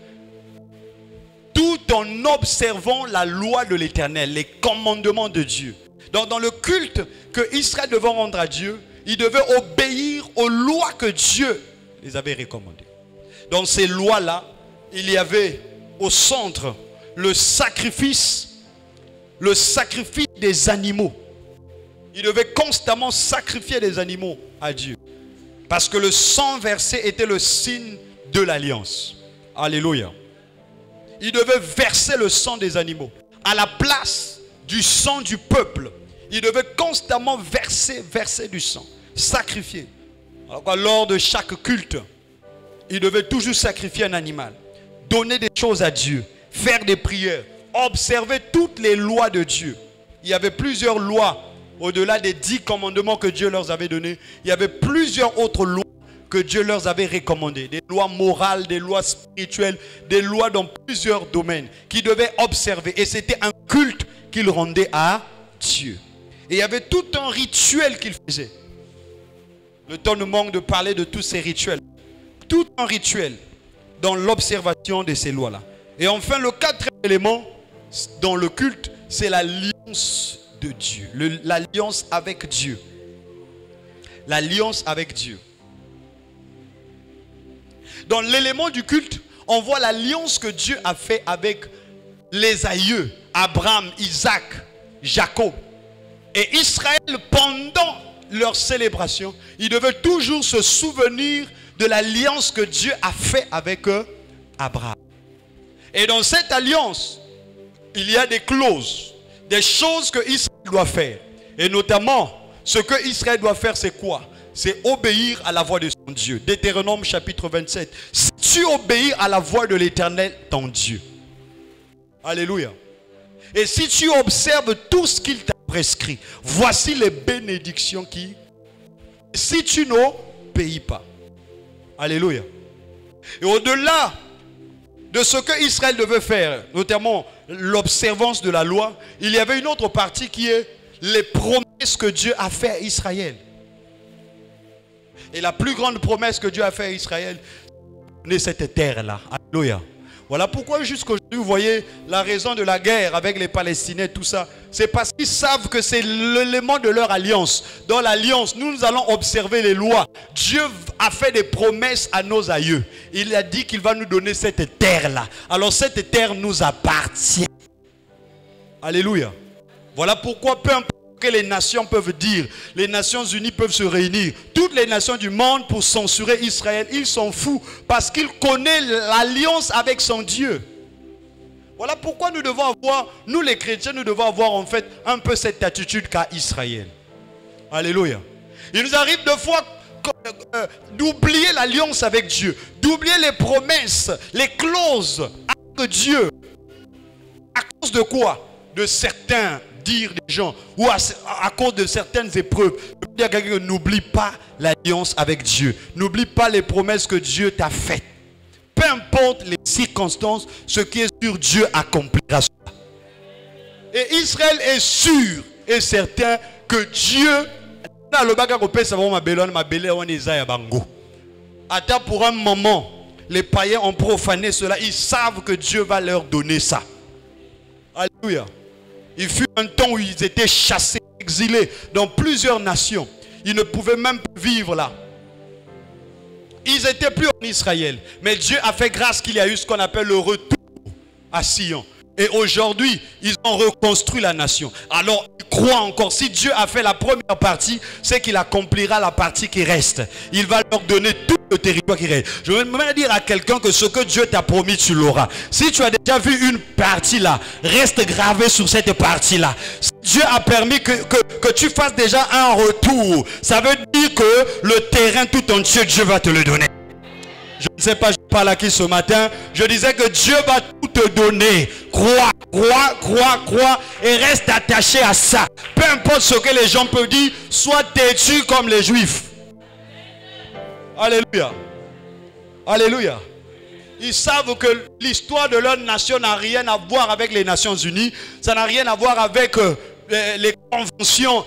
tout en observant la loi de l'Éternel, les commandements de Dieu. Donc, dans le culte que Israël devait rendre à Dieu, il devait obéir aux lois que Dieu les avait recommandées. Dans ces lois-là, il y avait au centre le sacrifice des animaux. Il devait constamment sacrifier des animaux à Dieu. Parce que le sang versé était le signe de l'alliance. Alléluia. Il devait verser le sang des animaux. À la place du sang du peuple, il devait constamment verser du sang. Sacrifier. Alors, lors de chaque culte, il devait toujours sacrifier un animal. Donner des choses à Dieu. Faire des prières. Observer toutes les lois de Dieu. Il y avait plusieurs lois. Au-delà des 10 commandements que Dieu leur avait donnés, il y avait plusieurs autres lois que Dieu leur avait recommandées. Des lois morales, des lois spirituelles, des lois dans plusieurs domaines qu'ils devaient observer. Et c'était un culte qu'ils rendaient à Dieu. Et il y avait tout un rituel qu'ils faisaient. Le temps nous manque de parler de tous ces rituels. Tout un rituel dans l'observation de ces lois-là. Et enfin, le quatrième élément dans le culte, c'est l'alliance de Dieu, l'alliance avec Dieu. L'alliance avec Dieu. Dans l'élément du culte, on voit l'alliance que Dieu a fait avec les aïeux, Abraham, Isaac, Jacob. Et Israël, pendant leur célébration, ils devaient toujours se souvenir de l'alliance que Dieu a fait avec Abraham. Et dans cette alliance, il y a des clauses. Des choses que Israël doit faire. Et notamment, ce que Israël doit faire, c'est quoi? C'est obéir à la voix de son Dieu. Deutéronome chapitre 27. Si tu obéis à la voix de l'Éternel, ton Dieu. Alléluia. Et si tu observes tout ce qu'il t'a prescrit, voici les bénédictions qui... Si tu n'obéis pas. Alléluia. Et au-delà de ce que Israël devait faire, notamment l'observance de la loi, il y avait une autre partie qui est les promesses que Dieu a fait à Israël. Et la plus grande promesse que Dieu a fait à Israël, c'est cette terre-là. Alléluia. Voilà pourquoi jusqu'aujourd'hui, vous voyez la raison de la guerre avec les Palestiniens, tout ça. C'est parce qu'ils savent que c'est l'élément de leur alliance. Dans l'alliance, nous allons observer les lois. Dieu a fait des promesses à nos aïeux. Il a dit qu'il va nous donner cette terre-là. Alors cette terre nous appartient. Alléluia. Voilà pourquoi peu importe ce que les nations peuvent dire, les Nations Unies peuvent se réunir. Toutes les nations du monde pour censurer Israël, ils s'en foutent parce qu'ils connaissent l'alliance avec son Dieu. Voilà pourquoi nous devons avoir, nous les chrétiens, nous devons avoir en fait un peu cette attitude qu'a Israël. Alléluia. Il nous arrive de fois d'oublier l'alliance avec Dieu, d'oublier les promesses, les clauses avec Dieu. À cause de quoi? De certains dire des gens ou à cause de certaines épreuves. N'oublie pas l'alliance avec Dieu. N'oublie pas les promesses que Dieu t'a faites. Peu importe les circonstances, ce qui est sûr, Dieu accomplira cela. Et Israël est sûr et certain que Dieu Attends, pour un moment, les païens ont profané cela. Ils savent que Dieu va leur donner ça. Alléluia. Il fut un temps où ils étaient chassés, exilés dans plusieurs nations. Ils ne pouvaient même plus vivre là. Ils n'étaient plus en Israël. Mais Dieu a fait grâce qu'il y a eu ce qu'on appelle le retour à Sion. Et aujourd'hui, ils ont reconstruit la nation. Alors, ils croient encore. Si Dieu a fait la première partie, c'est qu'il accomplira la partie qui reste. Il va leur donner tout le territoire qui reste. Je veux même dire à quelqu'un que ce que Dieu t'a promis, tu l'auras. Si tu as déjà vu une partie là, reste gravé sur cette partie là. Si Dieu a permis que tu fasses déjà un retour, ça veut dire que le terrain tout entier, Dieu va te le donner. Je ne sais pas, je parle à qui ce matin. Je disais que Dieu va tout te donner. Crois, crois, crois, crois. Et reste attaché à ça. Peu importe ce que les gens peuvent dire, sois têtu comme les Juifs. Alléluia. Alléluia. Ils savent que l'histoire de leur nation n'a rien à voir avec les Nations Unies. Ça n'a rien à voir avec les conventions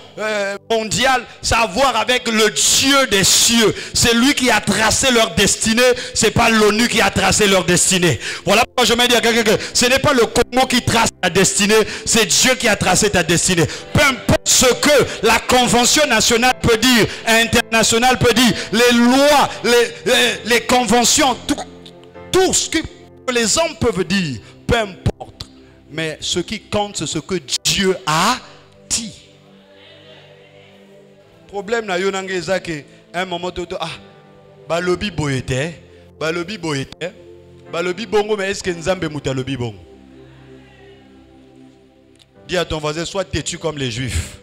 mondiales. Ça a à voir avec le Dieu des cieux. C'est lui qui a tracé leur destinée. C'est pas l'ONU qui a tracé leur destinée. Voilà pourquoi je me dis à quelqu'un que ce n'est pas le Congo qui trace ta destinée. C'est Dieu qui a tracé ta destinée. Peu importe ce que la convention nationale peut dire, internationale peut dire, les lois, les conventions, tout ce que les hommes peuvent dire, peu importe. Mais ce qui compte, c'est ce que Dieu a dit. Problème na yo nangeza que un moment tout balobi boyete, balobi boyete, balobi bongo, mais est-ce que nzambe muta lobi bongo? Dis à ton voisin, sois têtu comme les Juifs.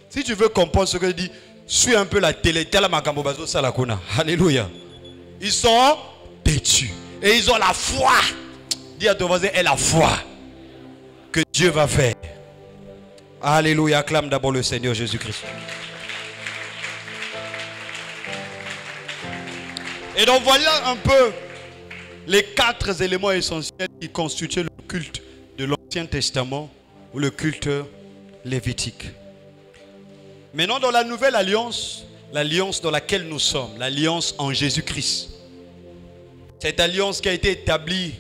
Si tu veux comprendre ce que je dis, suis un peu la télé. Alléluia. Ils sont têtus et ils ont la foi. Dis à ton voisin, et la foi que Dieu va faire. Alléluia, acclame d'abord le Seigneur Jésus-Christ. Et donc voilà un peu les 4 éléments essentiels qui constituent le culte de l'Ancien Testament ou le culte lévitique. Maintenant dans la Nouvelle Alliance, l'alliance dans laquelle nous sommes, l'alliance en Jésus-Christ. Cette alliance qui a été établie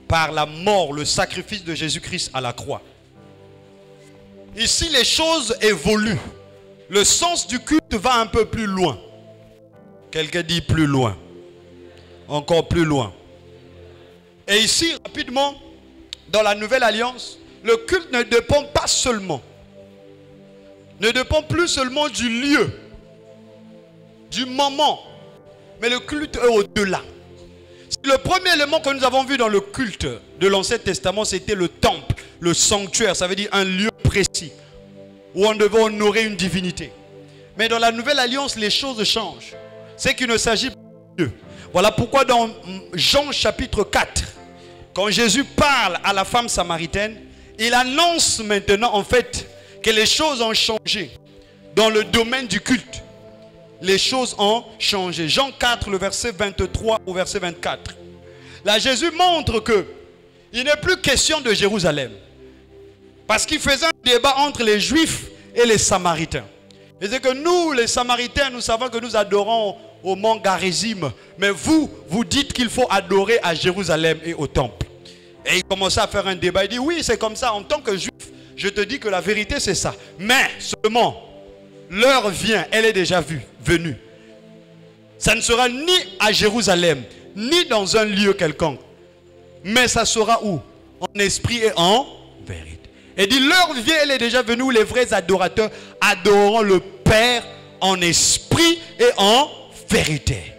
par la mort, le sacrifice de Jésus-Christ à la croix. Ici, les choses évoluent. Le sens du culte va un peu plus loin. Quelqu'un dit plus loin. Encore plus loin. Et ici, rapidement, dans la Nouvelle Alliance, le culte ne dépend pas seulement, ne dépend plus seulement du lieu, du moment, mais le culte est au-delà. Le premier élément que nous avons vu dans le culte de l'Ancien Testament, c'était le temple, le sanctuaire. Ça veut dire un lieu précis où on devait honorer une divinité. Mais dans la Nouvelle Alliance, les choses changent. C'est qu'il ne s'agit pas de Dieu. Voilà pourquoi dans Jean chapitre 4, quand Jésus parle à la femme samaritaine, il annonce maintenant en fait que les choses ont changé dans le domaine du culte. Les choses ont changé. Jean 4, le verset 23 au verset 24. Là, Jésus montre que il n'est plus question de Jérusalem. Parce qu'il faisait un débat entre les Juifs et les Samaritains. Et c'est que nous, les Samaritains, nous savons que nous adorons au mont Garizim. Mais vous, vous dites qu'il faut adorer à Jérusalem et au temple. Et il commençait à faire un débat. Il dit, oui, c'est comme ça. En tant que Juif, je te dis que la vérité, c'est ça. Mais seulement, l'heure vient, elle est déjà venue. Ça ne sera ni à Jérusalem, ni dans un lieu quelconque. Mais ça sera où? En esprit et en vérité. Et dit, l'heure vient, elle est déjà venue où les vrais adorateurs adoreront le Père en esprit et en vérité.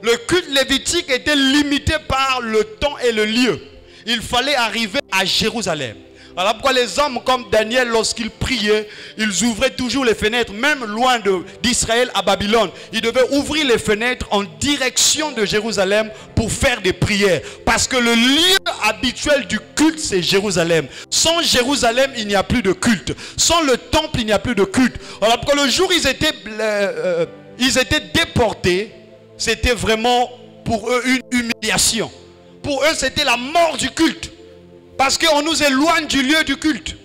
Le culte lévitique était limité par le temps et le lieu. Il fallait arriver à Jérusalem. Voilà pourquoi les hommes comme Daniel, lorsqu'ils priaient, ils ouvraient toujours les fenêtres, même loin d'Israël à Babylone. Ils devaient ouvrir les fenêtres en direction de Jérusalem pour faire des prières. Parce que le lieu habituel du culte, c'est Jérusalem. Sans Jérusalem, il n'y a plus de culte. Sans le temple, il n'y a plus de culte. Voilà pourquoi le jour où ils étaient déportés, c'était vraiment pour eux une humiliation. Pour eux, c'était la mort du culte. Parce qu'on nous éloigne du lieu du culte.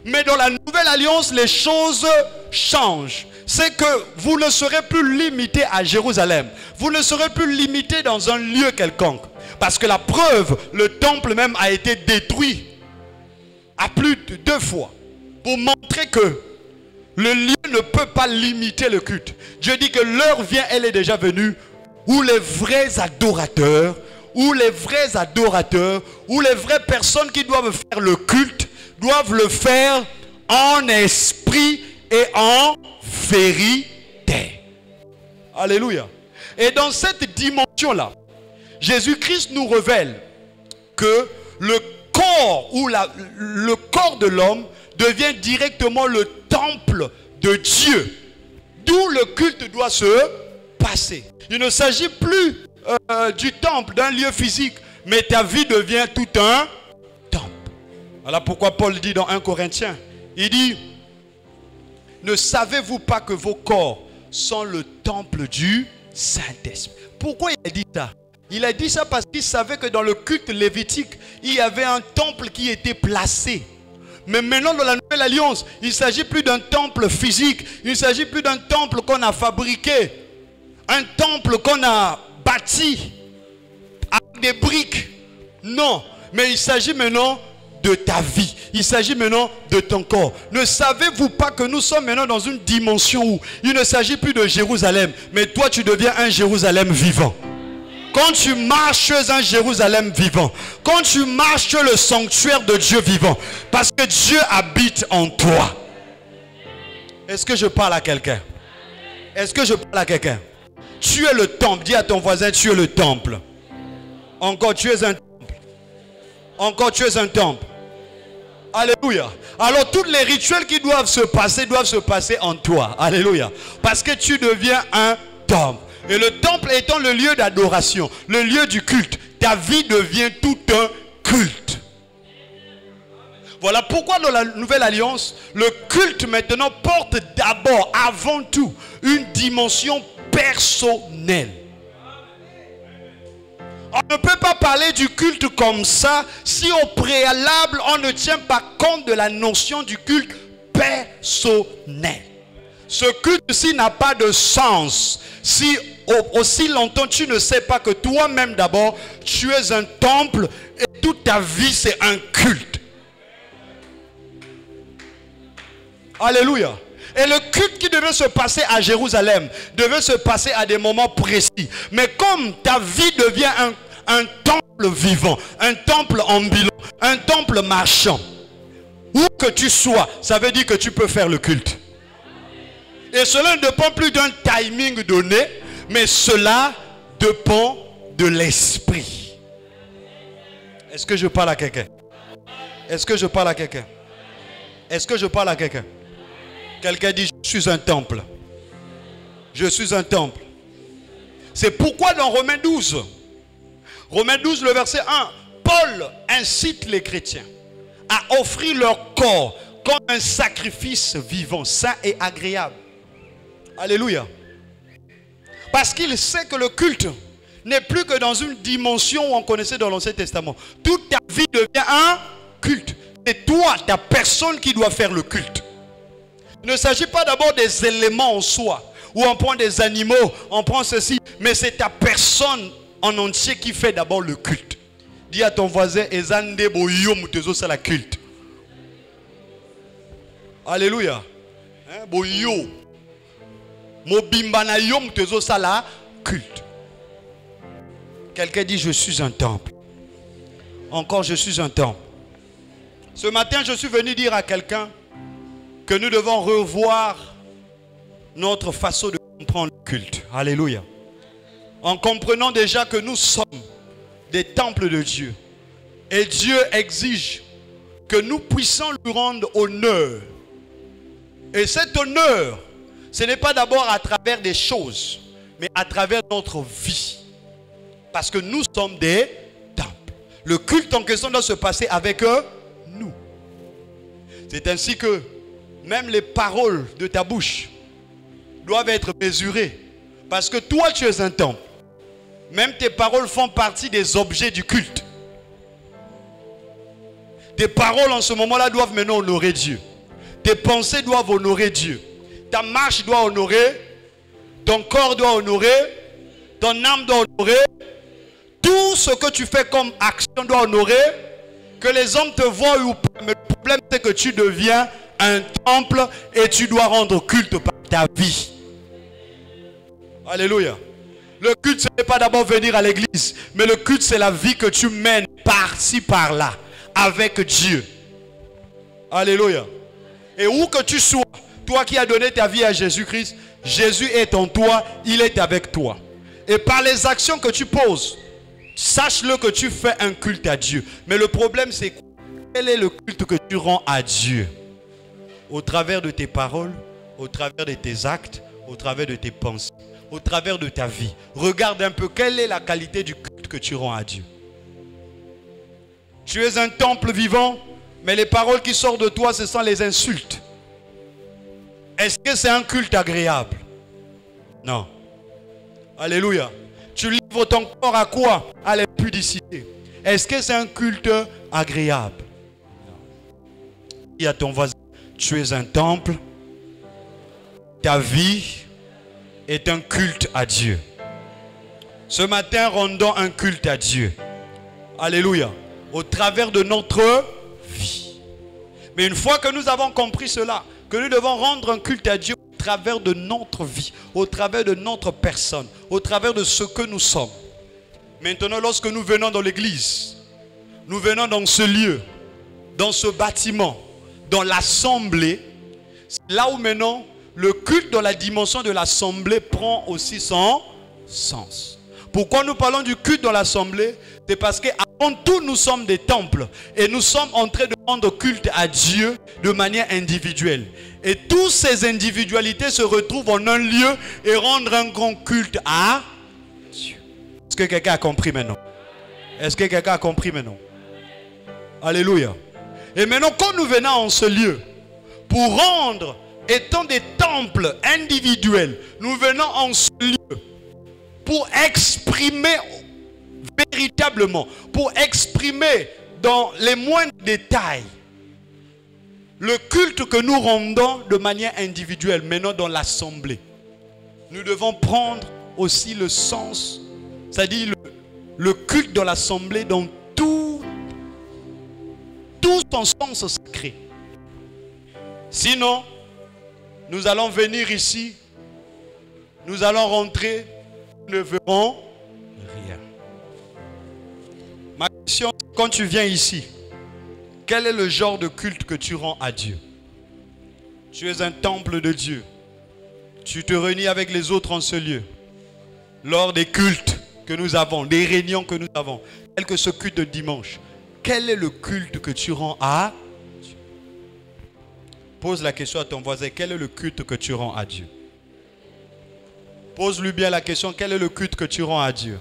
Mais dans la nouvelle alliance, les choses changent. C'est que vous ne serez plus limité à Jérusalem. Vous ne serez plus limité dans un lieu quelconque. Parce que la preuve, le temple même a été détruit à plus de 2 fois. Pour montrer que le lieu ne peut pas limiter le culte. Dieu dit que l'heure vient, elle est déjà venue, où les vrais adorateurs, où les vraies personnes qui doivent faire le culte, doivent le faire en esprit et en vérité. Alléluia. Et dans cette dimension-là, Jésus-Christ nous révèle que le corps ou le corps de l'homme devient directement le temple de Dieu, d'où le culte doit se passer. Il ne s'agit plus du temple, d'un lieu physique, mais ta vie devient tout un temple. Voilà pourquoi Paul dit dans 1 Corinthiens, il dit, ne savez-vous pas que vos corps sont le temple du Saint-Esprit? Pourquoi il a dit ça? Il a dit ça parce qu'il savait que dans le culte lévitique, il y avait un temple qui était placé. Mais maintenant dans la nouvelle alliance, il ne s'agit plus d'un temple physique. Il ne s'agit plus d'un temple qu'on a fabriqué. Un temple qu'on a bâti avec des briques. Non, mais il s'agit maintenant de ta vie. Il s'agit maintenant de ton corps. Ne savez-vous pas que nous sommes maintenant dans une dimension où il ne s'agit plus de Jérusalem, mais toi tu deviens un Jérusalem vivant. Quand tu marches, tu es un Jérusalem vivant. Quand tu marches, tu es le sanctuaire de Dieu vivant. Parce que Dieu habite en toi. Est-ce que je parle à quelqu'un? Est-ce que je parle à quelqu'un? Tu es le temple. Dis à ton voisin, tu es le temple. Encore, tu es un temple. Encore, tu es un temple. Alléluia. Alors, tous les rituels qui doivent se passer en toi. Alléluia. Parce que tu deviens un temple. Et le temple étant le lieu d'adoration, le lieu du culte, ta vie devient tout un culte. Voilà pourquoi dans la nouvelle alliance, le culte maintenant porte d'abord, avant tout, une dimension personnelle. On ne peut pas parler du culte comme ça si au préalable on ne tient pas compte de la notion du culte personnel. Ce culte-ci n'a pas de sens si aussi longtemps tu ne sais pas que toi-même d'abord tu es un temple et toute ta vie c'est un culte. Alléluia. Et le culte qui devait se passer à Jérusalem devait se passer à des moments précis. Mais comme ta vie devient un temple vivant, un temple ambulant, un temple marchand, où que tu sois, ça veut dire que tu peux faire le culte. Et cela ne dépend plus d'un timing donné, mais cela dépend de l'esprit. Est-ce que je parle à quelqu'un? Est-ce que je parle à quelqu'un? Est-ce que je parle à quelqu'un? Quelqu'un dit, je suis un temple. Je suis un temple. C'est pourquoi dans Romains 12, le verset 1, Paul incite les chrétiens à offrir leur corps comme un sacrifice vivant, saint et agréable. Alléluia. Parce qu'il sait que le culte n'est plus que dans une dimension où on connaissait dans l'Ancien Testament. Toute ta vie devient un culte. C'est toi, ta personne qui doit faire le culte. Il ne s'agit pas d'abord des éléments en soi, où on prend des animaux, on prend ceci, mais c'est ta personne en entier qui fait d'abord le culte. Dis à ton voisin, Ezande boyom tezo c'est la culte. Alléluia. Boyo. Mobimbana yom tezo c'est la culte. Quelqu'un dit, je suis un temple. Encore, je suis un temple. Ce matin, je suis venu dire à quelqu'un que nous devons revoir notre façon de comprendre le culte. Alléluia. En comprenant déjà que nous sommes des temples de Dieu. Et Dieu exige que nous puissions lui rendre honneur. Et cet honneur, ce n'est pas d'abord à travers des choses, mais à travers notre vie. Parce que nous sommes des temples. Le culte en question doit se passer avec nous. C'est ainsi que même les paroles de ta bouche doivent être mesurées. Parce que toi, tu es un temple. Même tes paroles font partie des objets du culte. Tes paroles en ce moment-là doivent maintenant honorer Dieu. tes pensées doivent honorer Dieu. Ta marche doit honorer, ton corps doit honorer, ton âme doit honorer. Tout ce que tu fais comme action doit honorer. Que les hommes te voient ou pas. Mais le problème c'est que tu deviens un temple et tu dois rendre culte par ta vie. Alléluia. Le culte ce n'est pas d'abord venir à l'église. Mais le culte c'est la vie que tu mènes par-ci par-là. Avec Dieu. Alléluia. Et où que tu sois, toi qui as donné ta vie à Jésus-Christ, Jésus est en toi, il est avec toi. Et par les actions que tu poses, sache-le que tu fais un culte à Dieu. Mais le problème c'est quel est le culte que tu rends à Dieu? Au travers de tes paroles, au travers de tes actes, au travers de tes pensées, au travers de ta vie. Regarde un peu quelle est la qualité du culte que tu rends à Dieu. Tu es un temple vivant, mais les paroles qui sortent de toi, ce sont les insultes. Est-ce que c'est un culte agréable? Non. Alléluia. Tu livres ton corps à quoi? À l'impudicité. Est-ce que c'est un culte agréable? Dis à ton voisin, tu es un temple. Ta vie est un culte à Dieu. Ce matin, rendons un culte à Dieu. Alléluia. Au travers de notre vie. Mais une fois que nous avons compris cela, que nous devons rendre un culte à Dieu au travers de notre vie, au travers de notre personne, au travers de ce que nous sommes. Maintenant, lorsque nous venons dans l'église, nous venons dans ce lieu, dans ce bâtiment, dans l'assemblée, c'est là où maintenant le culte dans la dimension de l'assemblée prend aussi son sens. Pourquoi nous parlons du culte dans l'assemblée? C'est parce qu'avant tout, nous sommes des temples. Et nous sommes en train de rendre culte à Dieu de manière individuelle. Et toutes ces individualités se retrouvent en un lieu et rendre un grand culte à Dieu. Est-ce que quelqu'un a compris maintenant? Est-ce que quelqu'un a compris maintenant? Alléluia. Et maintenant, quand nous venons en ce lieu, pour rendre, étant des temples individuels, nous venons en ce lieu pour exprimer véritablement, pour exprimer dans les moindres détails le culte que nous rendons de manière individuelle, maintenant dans l'assemblée. Nous devons prendre aussi le sens, c'est-à-dire le culte dans l'assemblée dans tout son sens sacré. Sinon, nous allons venir ici, nous allons rentrer, nous ne verrons rien. Ma question, quand tu viens ici, quel est le genre de culte que tu rends à Dieu? Tu es un temple de Dieu. Tu te réunis avec les autres en ce lieu. Lors des cultes que nous avons, des réunions que nous avons, tel que ce culte de dimanche, quel est le culte que tu rends à Dieu? Pose la question à ton voisin, quel est le culte que tu rends à Dieu? Pose-lui bien la question, quel est le culte que tu rends à Dieu?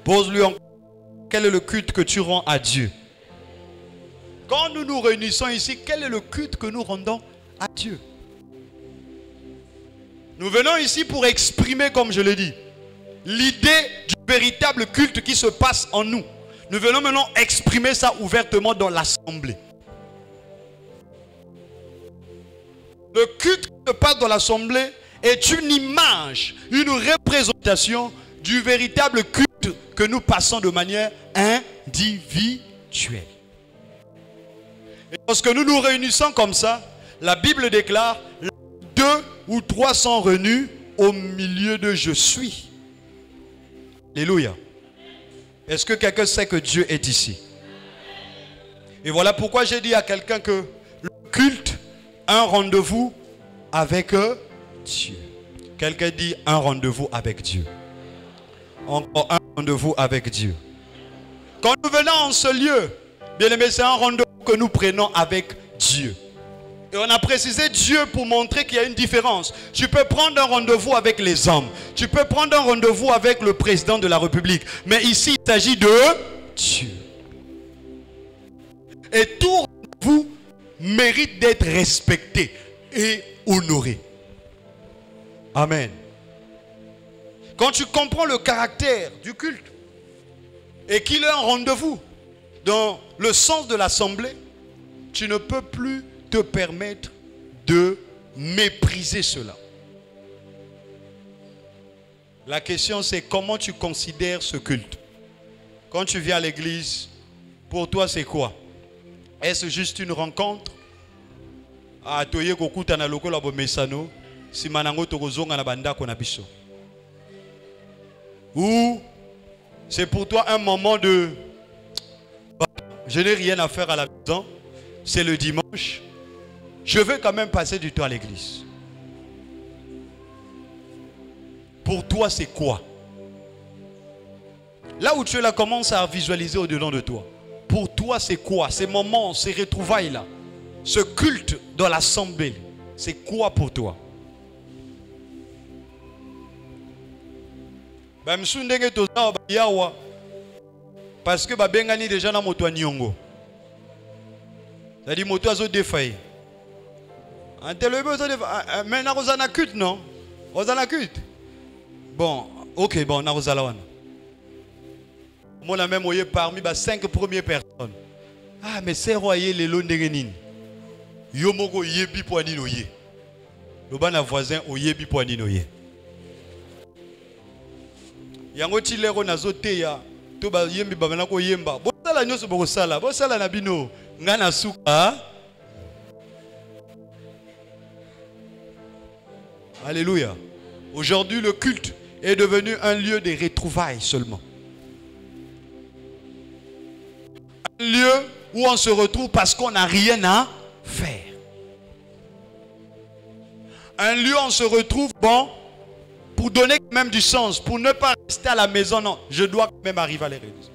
Pose-lui encore, quel est le culte que tu rends à Dieu? Quand nous nous réunissons ici, quel est le culte que nous rendons à Dieu? Nous venons ici pour exprimer, comme je l'ai dit, l'idée du véritable culte qui se passe en nous. Nous venons maintenant exprimer ça ouvertement dans l'assemblée. Le culte qui se passe dans l'assemblée est une image, une représentation du véritable culte que nous passons de manière individuelle. Et lorsque nous nous réunissons comme ça, la Bible déclare, 2 ou 3 sont réunis au milieu de je suis. Alléluia. Est-ce que quelqu'un sait que Dieu est ici? Et voilà pourquoi j'ai dit à quelqu'un que le culte, un rendez-vous avec Dieu. Quelqu'un dit un rendez-vous avec Dieu. Encore un rendez-vous avec Dieu. Quand nous venons en ce lieu, bien aimé, c'est un rendez-vous que nous prenons avec Dieu. Et on a précisé Dieu pour montrer qu'il y a une différence. Tu peux prendre un rendez-vous avec les hommes. Tu peux prendre un rendez-vous avec le président de la République. Mais ici, il s'agit de Dieu. Et tout rendez-vous mérite d'être respecté et honoré. Amen. Quand tu comprends le caractère du culte et qu'il est un rendez-vous dans le sens de l'assemblée, tu ne peux plus te permettre de mépriser cela. La question c'est comment tu considères ce culte. Quand tu viens à l'église, pour toi c'est quoi? Est-ce juste une rencontre? Ou c'est pour toi un moment de je n'ai rien à faire à la maison, c'est le dimanche, je veux quand même passer du temps à l'église. Pour toi c'est quoi? Là où tu es là, commence à visualiser au-dedans de toi. Pour toi c'est quoi? Ces moments, ces retrouvailles là, ce culte dans l'assemblée, c'est quoi pour toi? Parce que bengani déjà na moto nyongo. C'est-à-dire moto azo défaillé. Mais na rozana culte non? Rozana culte. Bon, OK, bon, na rozala wana. Moi la même oye parmi les 5 premières personnes. Ah mais c'est royé les ndenge nini. Yo moko yebi po ani noye. Le bana voisin oyebi po ani noye. Yango ti lero nazote ya to ba yembi babana ko yemba. Bo sala nyoso boko sala, bo sala na bino ngana suka. Alléluia. Aujourd'hui le culte est devenu un lieu de retrouvailles seulement. Un lieu où on se retrouve parce qu'on n'a rien à faire. Un lieu où on se retrouve, bon, pour donner quand même du sens, pour ne pas rester à la maison, non, je dois quand même arriver à l'église.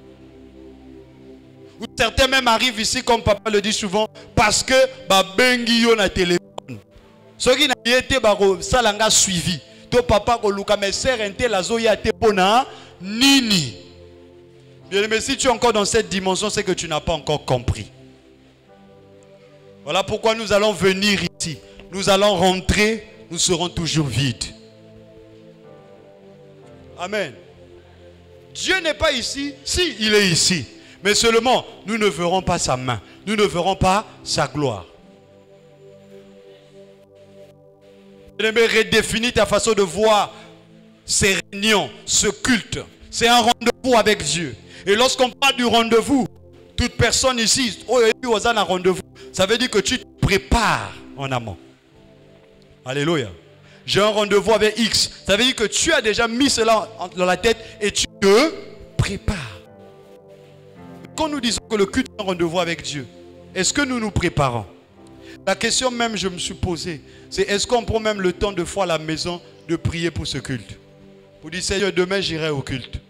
Ou certains même arrivent ici, comme papa le dit souvent, parce que bah bengi yo na téléphone. Ceux qui n'ont été ça l'a suivi. To papa ko luka mais sœur ente la zo ya te pona nini. Bien aimé, si tu es encore dans cette dimension, c'est que tu n'as pas encore compris. Voilà pourquoi nous allons venir ici. Nous allons rentrer, nous serons toujours vides. Amen. Dieu n'est pas ici. Si, il est ici. Mais seulement, nous ne verrons pas sa main. Nous ne verrons pas sa gloire. Bien-aimé, redéfinis ta façon de voir ces réunions, ce culte. C'est un rendez-vous avec Dieu. Et lorsqu'on parle du rendez-vous, toute personne ici, ça veut dire que tu te prépares en amont. Alléluia. J'ai un rendez-vous avec X. Ça veut dire que tu as déjà mis cela dans la tête et tu te prépares. Quand nous disons que le culte est un rendez-vous avec Dieu, est-ce que nous nous préparons? La question même je me suis posée, c'est est-ce qu'on prend même le temps de fois à la maison de prier pour ce culte? Pour dire Seigneur, demain j'irai au culte.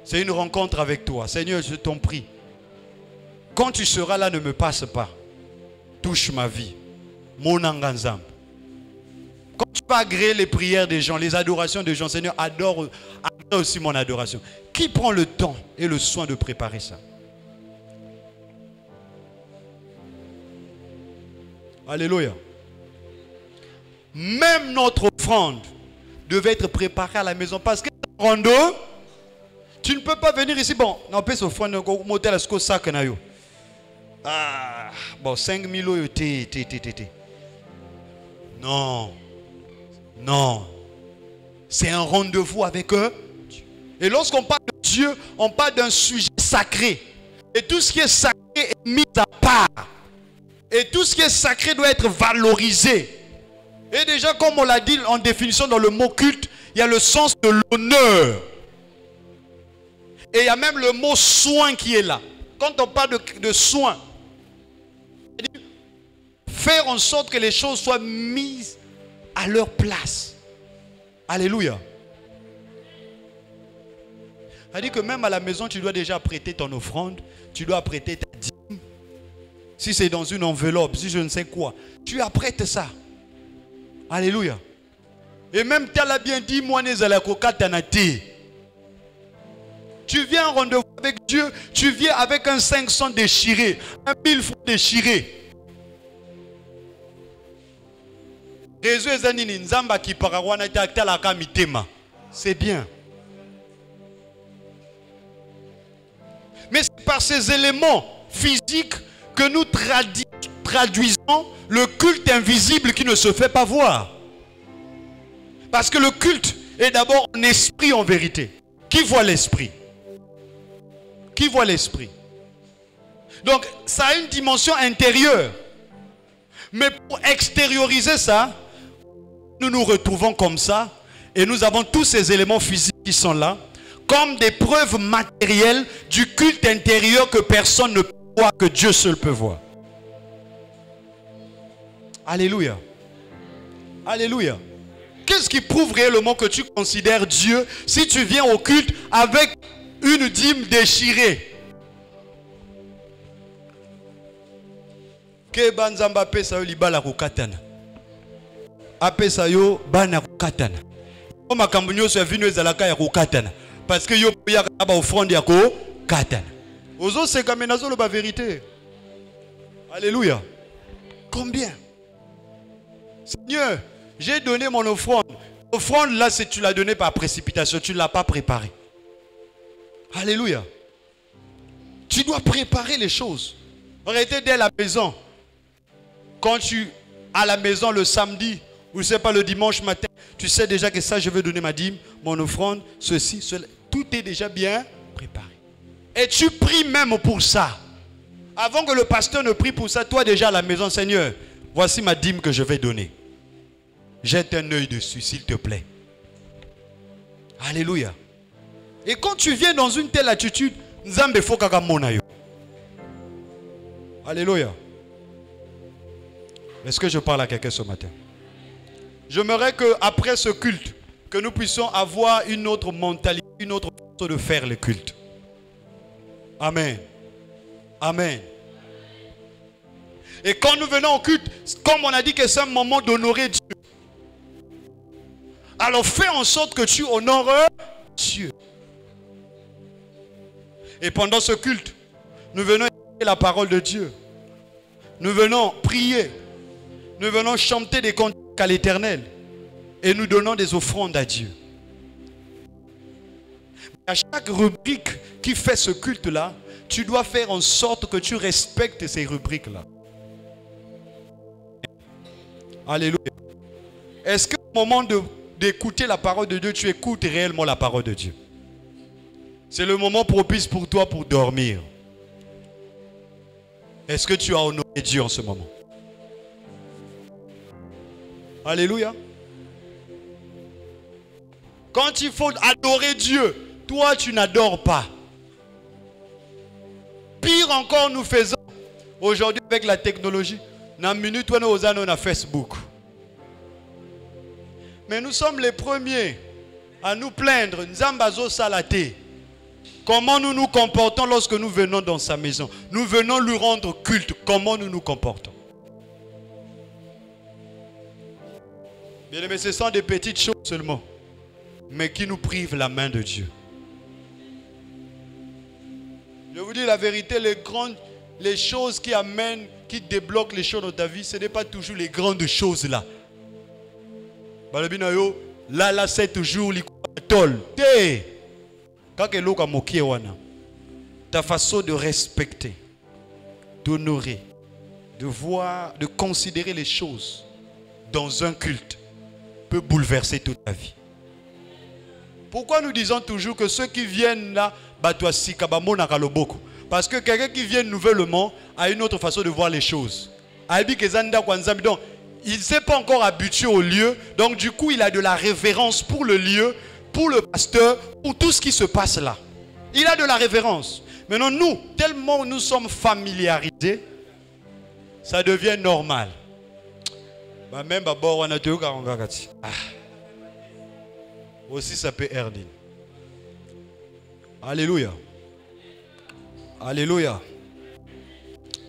C'est une rencontre avec toi. Seigneur, je t'en prie. Quand tu seras là, ne me passe pas. Touche ma vie. Mon anganzam. Quand tu vas agréer les prières des gens, les adorations des gens, Seigneur, adore aussi mon adoration. Qui prend le temps et le soin de préparer ça? Alléluia. Même notre offrande devait être préparée à la maison parce que rando, tu ne peux pas venir ici. Bon, on peut s'offrir monter à ce sac. Ah, bon, 5 000 euros. Non. Non. C'est un rendez-vous avec eux. Et lorsqu'on parle de Dieu, on parle d'un sujet sacré. Et tout ce qui est sacré est mis à part. Et tout ce qui est sacré doit être valorisé. Et déjà, comme on l'a dit en définition dans le mot culte, il y a le sens de l'honneur. Et il y a même le mot soin qui est là. Quand on parle de soin, faire en sorte que les choses soient mises à leur place. Alléluia. C'est-à-dire que même à la maison, tu dois déjà prêter ton offrande, tu dois prêter ta dîme. Si c'est dans une enveloppe, si je ne sais quoi, tu apprêtes ça. Alléluia. Et même tu as bien dit, moi, tu viens en rendez-vous avec Dieu, tu viens avec un 500 déchiré, un 1000 francs déchiré. C'est bien. Mais c'est par ces éléments physiques que nous traduisons le culte invisible qui ne se fait pas voir. Parce que le culte est d'abord en esprit, en vérité. Qui voit l'esprit? Qui voit l'esprit? Donc, ça a une dimension intérieure. Mais pour extérioriser ça, nous nous retrouvons comme ça. Et nous avons tous ces éléments physiques qui sont là. Comme des preuves matérielles du culte intérieur que personne ne peut voir, que Dieu seul peut voir. Alléluia. Alléluia. Qu'est-ce qui prouve réellement que tu considères Dieu si tu viens au culte avec une dîme déchirée? Que banzamba pesa yo libala kokatana. Apesa yo bana kokatana. Ko makambo nyonso ya vino ezalaka ya kokatana. Parce que yo ya ba offrande ya kokatana. Ozo se kamenazo le ba vérité. Alléluia. Combien? Seigneur, j'ai donné mon offrande. L'offrande là, c'est tu l'as donné par précipitation, tu ne l'as pas préparé. Alléluia. Tu dois préparer les choses. En réalité, dès la maison, quand tu à la maison le samedi, ou je ne sais pas le dimanche matin, tu sais déjà que ça, je vais donner ma dîme, mon offrande, ceci, cela. Tout est déjà bien préparé. Et tu pries même pour ça. Avant que le pasteur ne prie pour ça, toi déjà à la maison, Seigneur, voici ma dîme que je vais donner. Jette un œil dessus, s'il te plaît. Alléluia. Et quand tu viens dans une telle attitude, Nzambe faut kakamona yo. Alléluia. Est-ce que je parle à quelqu'un ce matin? J'aimerais qu'après ce culte, que nous puissions avoir une autre mentalité, une autre façon de faire le culte. Amen. Amen. Et quand nous venons au culte, comme on a dit que c'est un moment d'honorer Dieu, alors fais en sorte que tu honores Dieu. Et pendant ce culte, nous venons écouter la parole de Dieu. Nous venons prier. Nous venons chanter des cantiques à l'Éternel. Et nous donnons des offrandes à Dieu. À chaque rubrique qui fait ce culte-là, tu dois faire en sorte que tu respectes ces rubriques-là. Alléluia. Est-ce qu'au moment d'écouter la parole de Dieu, tu écoutes réellement la parole de Dieu? C'est le moment propice pour toi pour dormir. Est-ce que tu as honoré Dieu en ce moment? Alléluia. Quand il faut adorer Dieu, toi tu n'adores pas. Pire encore, nous faisons aujourd'hui avec la technologie. Dans une minute, on a Facebook. Mais nous sommes les premiers à nous plaindre. Nzambazo salate. Comment nous nous comportons lorsque nous venons dans sa maison? Nous venons lui rendre culte. Comment nous nous comportons? Bien aimé, ce sont des petites choses seulement, mais qui nous privent la main de Dieu. Je vous dis la vérité, les choses qui amènent, qui débloquent les choses dans ta vie, ce n'est pas toujours les grandes choses là. Là, c'est toujours l'école. Ta façon de respecter, d'honorer, de voir, de considérer les choses dans un culte peut bouleverser toute ta vie. Pourquoi nous disons toujours que ceux qui viennent là, parce que quelqu'un qui vient nouvellement a une autre façon de voir les choses. Donc, il ne s'est pas encore habitué au lieu, donc du coup il a de la révérence pour le lieu, pour le pasteur, pour tout ce qui se passe là. Il a de la révérence. Maintenant nous, tellement nous sommes familiarisés, ça devient normal. Même d'abord on a deux aussi ça peut errer. Alléluia. Alléluia.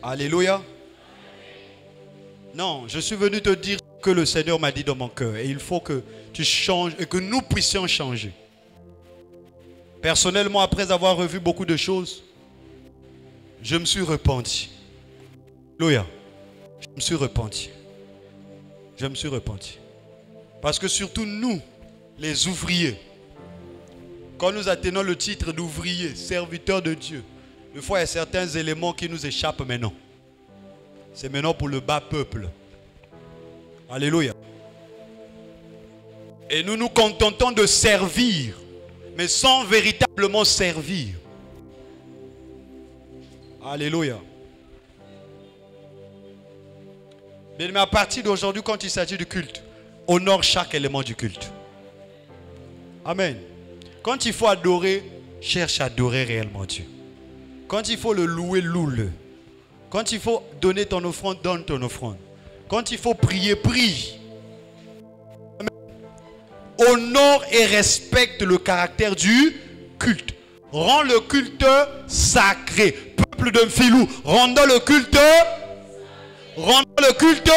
Alléluia. Non, je suis venu te dire que le Seigneur m'a dit dans mon cœur. Et il faut que tu changes et que nous puissions changer. Personnellement, après avoir revu beaucoup de choses, je me suis repenti. Alléluia. Je me suis repenti. Je me suis repenti. Parce que surtout nous, les ouvriers, quand nous atteignons le titre d'ouvrier, serviteur de Dieu, des fois il y a certains éléments qui nous échappent maintenant. C'est maintenant pour le bas peuple. Alléluia. Et nous nous contentons de servir, mais sans véritablement servir. Alléluia. Mais à partir d'aujourd'hui, quand il s'agit du culte, honore chaque élément du culte. Amen. Quand il faut adorer, cherche à adorer réellement Dieu. Quand il faut le louer, loue-le. Quand il faut donner ton offrande, donne ton offrande. Quand il faut prier, prie. Amen. Honore et respecte le caractère du culte. Rends le culte sacré. Peuple de Mfilou, rendons le culte. Rendons le culte.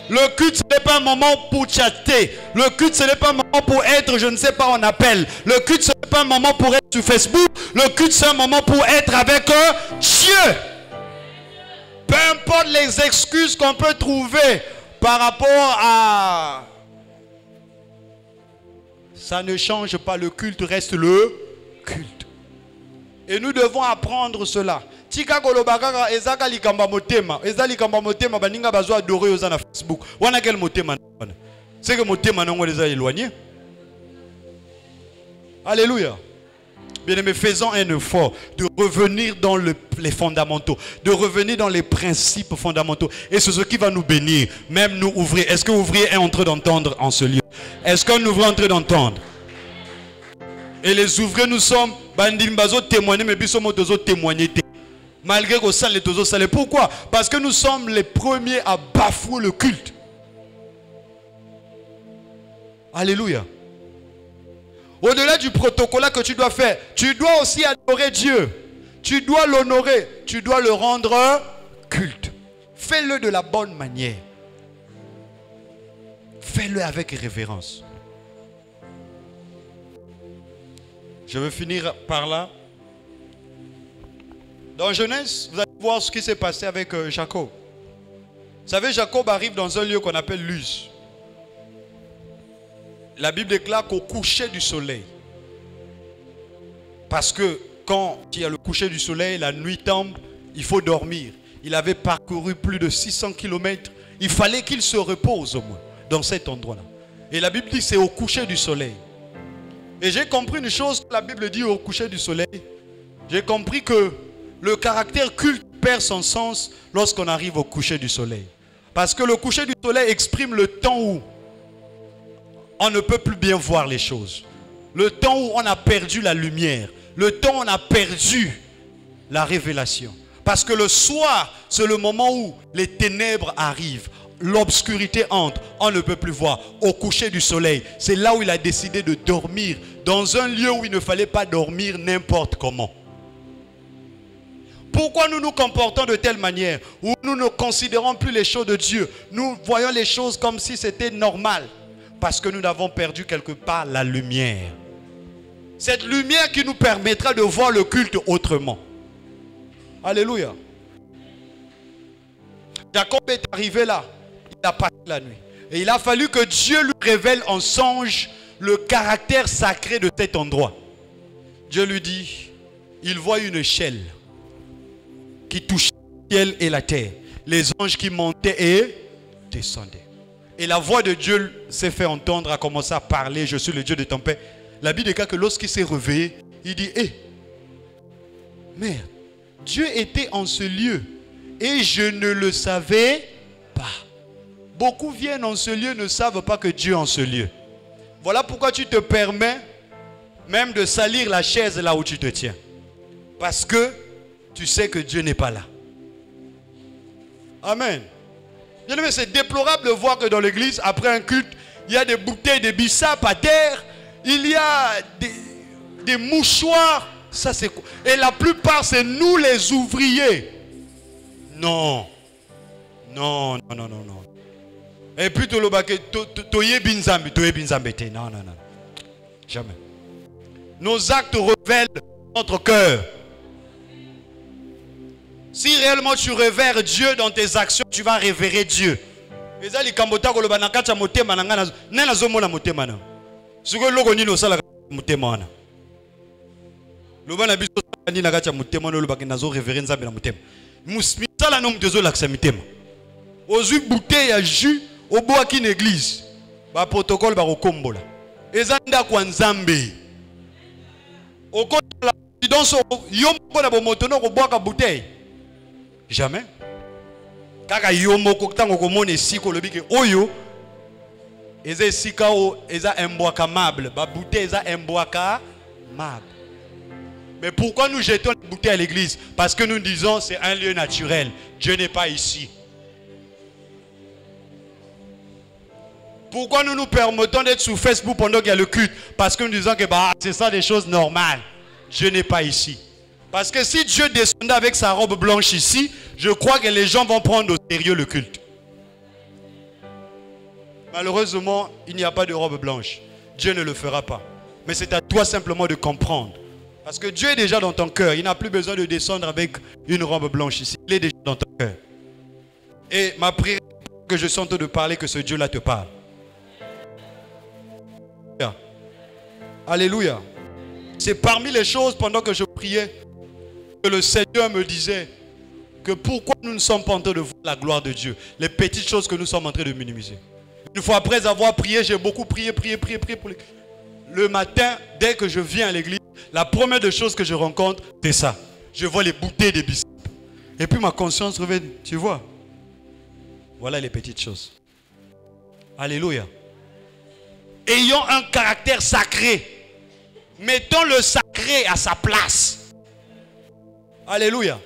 Le culte, ce n'est pas un moment pour chatter. Le culte, ce n'est pas un moment pour être, je ne sais pas, en appel. Le culte, ce n'est pas un moment pour être sur Facebook. Le culte, c'est un moment pour être avec Dieu. Peu importe les excuses qu'on peut trouver par rapport à... Ça ne change pas, le culte reste le culte. Et nous devons apprendre cela. Tika kolobaka ezaka likamba motema, eza likamba motema baninga bazwa adorer oza na Facebook. Wana quel motema? C'est que motema nango les a éloignés. Alléluia. Bien-aimés, faisons un effort de revenir dans les fondamentaux, de revenir dans les principes fondamentaux. Et c'est ce qui va nous bénir. Même nous ouvrir. Est-ce que l'ouvrier est en train d'entendre en ce lieu? Est-ce qu'un ouvrier est en train d'entendre? Et les ouvriers, nous sommes témoigner, mais nous sommes témoigner. Malgré que ça les tozo salé. Pourquoi? Parce que nous sommes les premiers à bafouer le culte. Alléluia. Au-delà du protocole que tu dois faire, tu dois aussi adorer Dieu. Tu dois l'honorer. Tu dois le rendre culte. Fais-le de la bonne manière. Fais-le avec révérence. Je veux finir par là. Dans Genèse, vous allez voir ce qui s'est passé avec Jacob. Vous savez, Jacob arrive dans un lieu qu'on appelle Luz. La Bible déclare qu'au coucher du soleil, parce que quand il y a le coucher du soleil, la nuit tombe, il faut dormir. Il avait parcouru plus de 600 km. Il fallait qu'il se repose au moins dans cet endroit-là. Et la Bible dit que c'est au coucher du soleil. Et j'ai compris une chose que la Bible dit au coucher du soleil. J'ai compris que le caractère culte perd son sens lorsqu'on arrive au coucher du soleil. Parce que le coucher du soleil exprime le temps où on ne peut plus bien voir les choses. Le temps où on a perdu la lumière. Le temps où on a perdu la révélation. Parce que le soir, c'est le moment où les ténèbres arrivent. L'obscurité entre, on ne peut plus voir. Au coucher du soleil, c'est là où il a décidé de dormir. Dans un lieu où il ne fallait pas dormir n'importe comment. Pourquoi nous nous comportons de telle manière? Où nous ne considérons plus les choses de Dieu. Nous voyons les choses comme si c'était normal. Parce que nous avons perdu quelque part la lumière. Cette lumière qui nous permettra de voir le culte autrement. Alléluia. Jacob est arrivé là. Il a passé la nuit. Et il a fallu que Dieu lui révèle en songe le caractère sacré de cet endroit. Dieu lui dit, il voit une échelle qui touchait le ciel et la terre. Les anges qui montaient et descendaient. Et la voix de Dieu s'est fait entendre, a commencé à parler, je suis le Dieu de ton Père. La Bible déclare que lorsqu'il s'est réveillé, il dit, hé, merde, Dieu était en ce lieu et je ne le savais pas. Beaucoup viennent en ce lieu, ne savent pas que Dieu est en ce lieu. Voilà pourquoi tu te permets même de salir la chaise là où tu te tiens. Parce que tu sais que Dieu n'est pas là. Amen. Bien aimé, c'est déplorable de voir que dans l'église, après un culte, il y a des bouteilles de bissap à terre, il y a des mouchoirs. Ça c'est quoi? Et la plupart, c'est nous les ouvriers. Non. Non, non, non, non, non. Et puis, non, non, non. Jamais. Nos actes révèlent notre cœur. Si réellement tu révères Dieu dans tes actions, tu vas révérer Dieu. tala nom de l'accès aux bouteilles à jus au bois qui n'église ba protocole ba rokombola ezanda kwa nzambe okola donc yo moko na bomotono ko bois ka bouteille jamais kaka yo moko tango ko mona siko lobike oyo eza sika o eza imboakamable ba bouteille eza imboakamable. Mais pourquoi nous jetons les bouteilles à l'église? Parce que nous disons c'est un lieu naturel. Dieu n'est pas ici. Pourquoi nous nous permettons d'être sur Facebook pendant qu'il y a le culte? Parce que nous disons que bah, c'est ça des choses normales. Dieu n'est pas ici. Parce que si Dieu descendait avec sa robe blanche ici, je crois que les gens vont prendre au sérieux le culte. Malheureusement, il n'y a pas de robe blanche. Dieu ne le fera pas. Mais c'est à toi simplement de comprendre. Parce que Dieu est déjà dans ton cœur. Il n'a plus besoin de descendre avec une robe blanche ici. Il est déjà dans ton cœur. Et ma prière que je sens de parler, que ce Dieu-là te parle. Alléluia. C'est parmi les choses pendant que je priais que le Seigneur me disait que pourquoi nous ne sommes pas en train de voir la gloire de Dieu. Les petites choses que nous sommes en train de minimiser. Une fois après avoir prié, j'ai beaucoup prié pour les... Le matin, dès que je viens à l'église, la première des choses que je rencontre, c'est ça. Je vois les bouteilles de biscuits. Et puis ma conscience revient, tu vois. Voilà les petites choses. Alléluia. Ayons un caractère sacré. Mettons le sacré à sa place. Alléluia.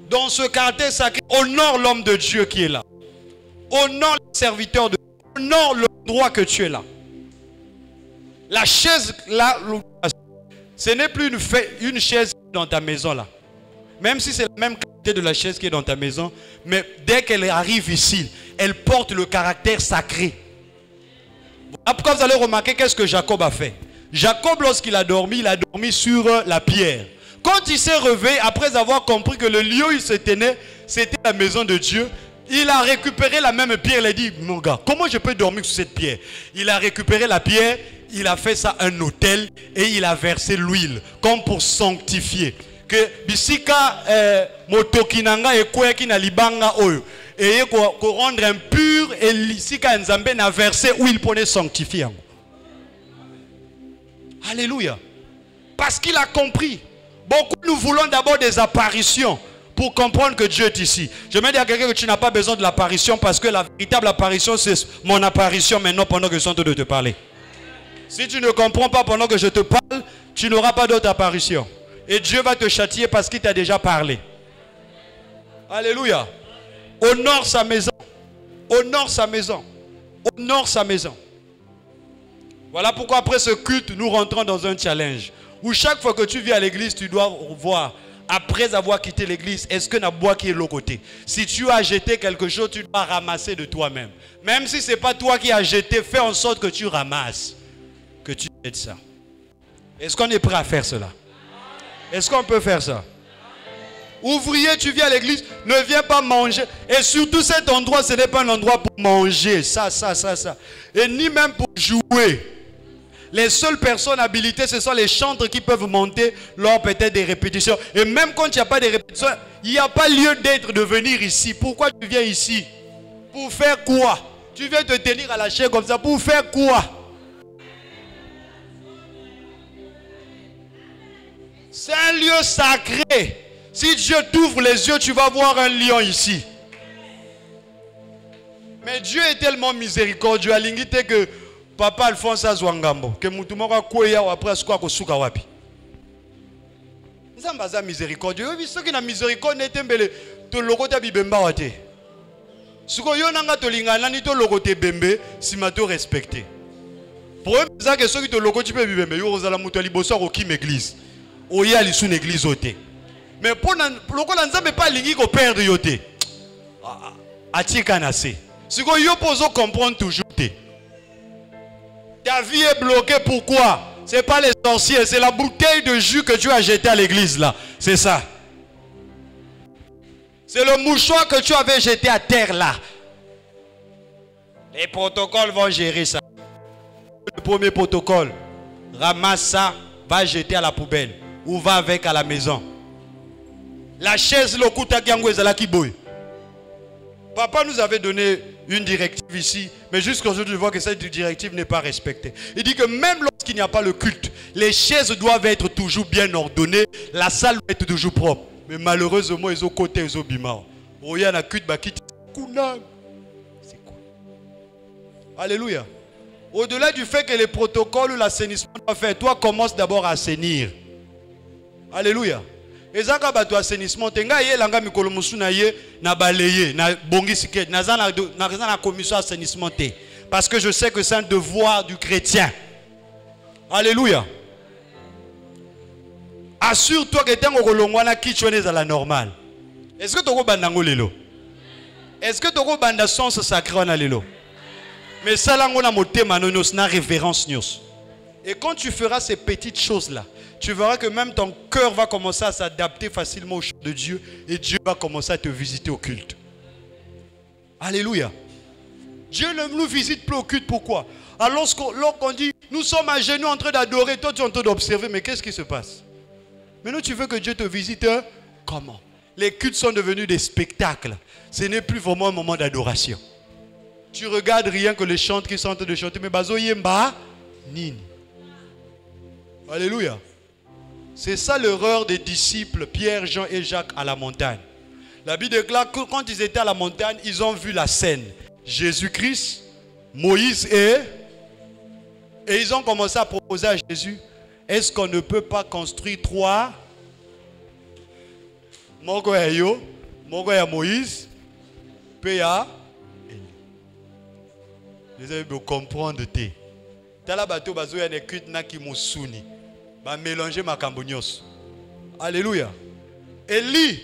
Dans ce caractère sacré, honore l'homme de Dieu qui est là. Honore le serviteur de Dieu. Honore l'endroit que tu es là. La chaise là, ce n'est plus une chaise dans ta maison là. Même si c'est la même qualité de la chaise qui est dans ta maison, mais dès qu'elle arrive ici, elle porte le caractère sacré. Voilà pourquoi vous allez remarquer qu'est-ce que Jacob a fait. Jacob, lorsqu'il a dormi sur la pierre. Quand il s'est réveillé, après avoir compris que le lieu où il se tenait, c'était la maison de Dieu, il a récupéré la même pierre. Il a dit, mon gars, comment je peux dormir sur cette pierre? Il a récupéré la pierre, il a fait ça un autel et il a versé l'huile, comme pour sanctifier. Que bisika motokinanga et kweki na libanga oyo et ko rendre impur et lisika nzambe na versé huile pour les sanctifier. Alléluia. Parce qu'il a compris. Beaucoup nous voulons d'abord des apparitions pour comprendre que Dieu est ici. Je vais dire à quelqu'un que tu n'as pas besoin de l'apparition parce que la véritable apparition c'est mon apparition maintenant pendant que je suis en train de te parler. Si tu ne comprends pas pendant que je te parle, tu n'auras pas d'autre apparition. Et Dieu va te châtier parce qu'il t'a déjà parlé. Alléluia. Honore sa maison. Honore sa maison. Honore sa maison. Voilà pourquoi après ce culte, nous rentrons dans un challenge. Où chaque fois que tu viens à l'église, tu dois voir, après avoir quitté l'église, est-ce que Naboua qui est de l'autre côté? Si tu as jeté quelque chose, tu dois ramasser de toi-même. Même si ce n'est pas toi qui as jeté, fais en sorte que tu ramasses. Que tu jettes ça. Est-ce qu'on est prêt à faire cela? Est-ce qu'on peut faire ça? Ouvrier, tu viens à l'église, ne viens pas manger. Et surtout cet endroit, ce n'est pas un endroit pour manger. Ça. Et ni même pour jouer. Les seules personnes habilitées, ce sont les chantres qui peuvent monter lors peut-être des répétitions. Et même quand il n'y a pas de répétitions, il n'y a pas lieu d'être, de venir ici. Pourquoi tu viens ici? Pour faire quoi? Tu viens te tenir à la chaise comme ça. Pour faire quoi? C'est un lieu sacré. Si Dieu t'ouvre les yeux, tu vas voir un lion ici. Mais Dieu est tellement miséricordieux. Alingite que Papa Alphonse Azwangambo, que Moutoumora Kouya ou après Skwa Kosuka Wapi. Nous sommes miséricordieux. Ceux qui ont miséricorde, to logo ta bibemba wate. Suko yo nanga to lingana ni to logo te bembe si mato respecté. Pour eux, c'est que ceux qui te logo tu peux bibembe yo ozala muto liboso ko kim église. Oya li sous l'église oté. Mais pour logo la nzambe pas lingi ko perdre yoté. Atika na se. Suko yo pozo comprendre toujours té. Ta vie est bloquée, pourquoi? Ce n'est pas les sorciers, c'est la bouteille de jus que tu as jeté à l'église là. C'est ça. C'est le mouchoir que tu avais jeté à terre là. Les protocoles vont gérer ça. Le premier protocole, ramasse ça, va jeter à la poubelle ou va avec à la maison. La chaise, le kuta kiango ezala kiboy. Papa nous avait donné une directive ici, mais jusqu'aujourd'hui, je vois que cette directive n'est pas respectée. Il dit que même lorsqu'il n'y a pas le culte, les chaises doivent être toujours bien ordonnées, la salle doit être toujours propre. Mais malheureusement, ils ont côté, ils ont bimao. Oh, il y a un culte, c'est quoi? Alléluia. Au-delà du fait que les protocoles ou l'assainissement doivent faire, toi commence d'abord à assainir. Alléluia. Et ça, quand tu assainissement, tu as mikolo musuna ye na balayer, na bongi siket, na na commission assainissement. Parce que je sais que c'est un devoir du chrétien. Alléluia. Assure-toi que tu as kitchené à la normale. Est-ce que tu as bandango lelo? Est-ce que tu as banda sens sacré na lelo? Mais ça là on a moté manonos na révérence nyos. Et quand tu feras ces petites choses là, tu verras que même ton cœur va commencer à s'adapter facilement au chant de Dieu et Dieu va commencer à te visiter au culte. Alléluia. Dieu ne nous visite plus au culte. Pourquoi? Alors lorsqu'on dit nous sommes à genoux en train d'adorer, toi tu es en train d'observer, mais qu'est-ce qui se passe? Maintenant tu veux que Dieu te visite comment? Les cultes sont devenus des spectacles. Ce n'est plus vraiment un moment d'adoration. Tu regardes rien que les chants qui sont en train de chanter, mais bazo yemba nini. Alléluia. C'est ça l'erreur des disciples Pierre, Jean et Jacques à la montagne. La Bible déclare que quand ils étaient à la montagne, ils ont vu la scène. Jésus-Christ, Moïse et ils ont commencé à proposer à Jésus, est-ce qu'on ne peut pas construire 3 Moko ya yo, Moko ya Moïse, pe ya Élie. Vous avez beau comprendre te. Tala bato bazo ya nekut na ki musuni. Ba mélanger makambo nyos. Alléluia. Élie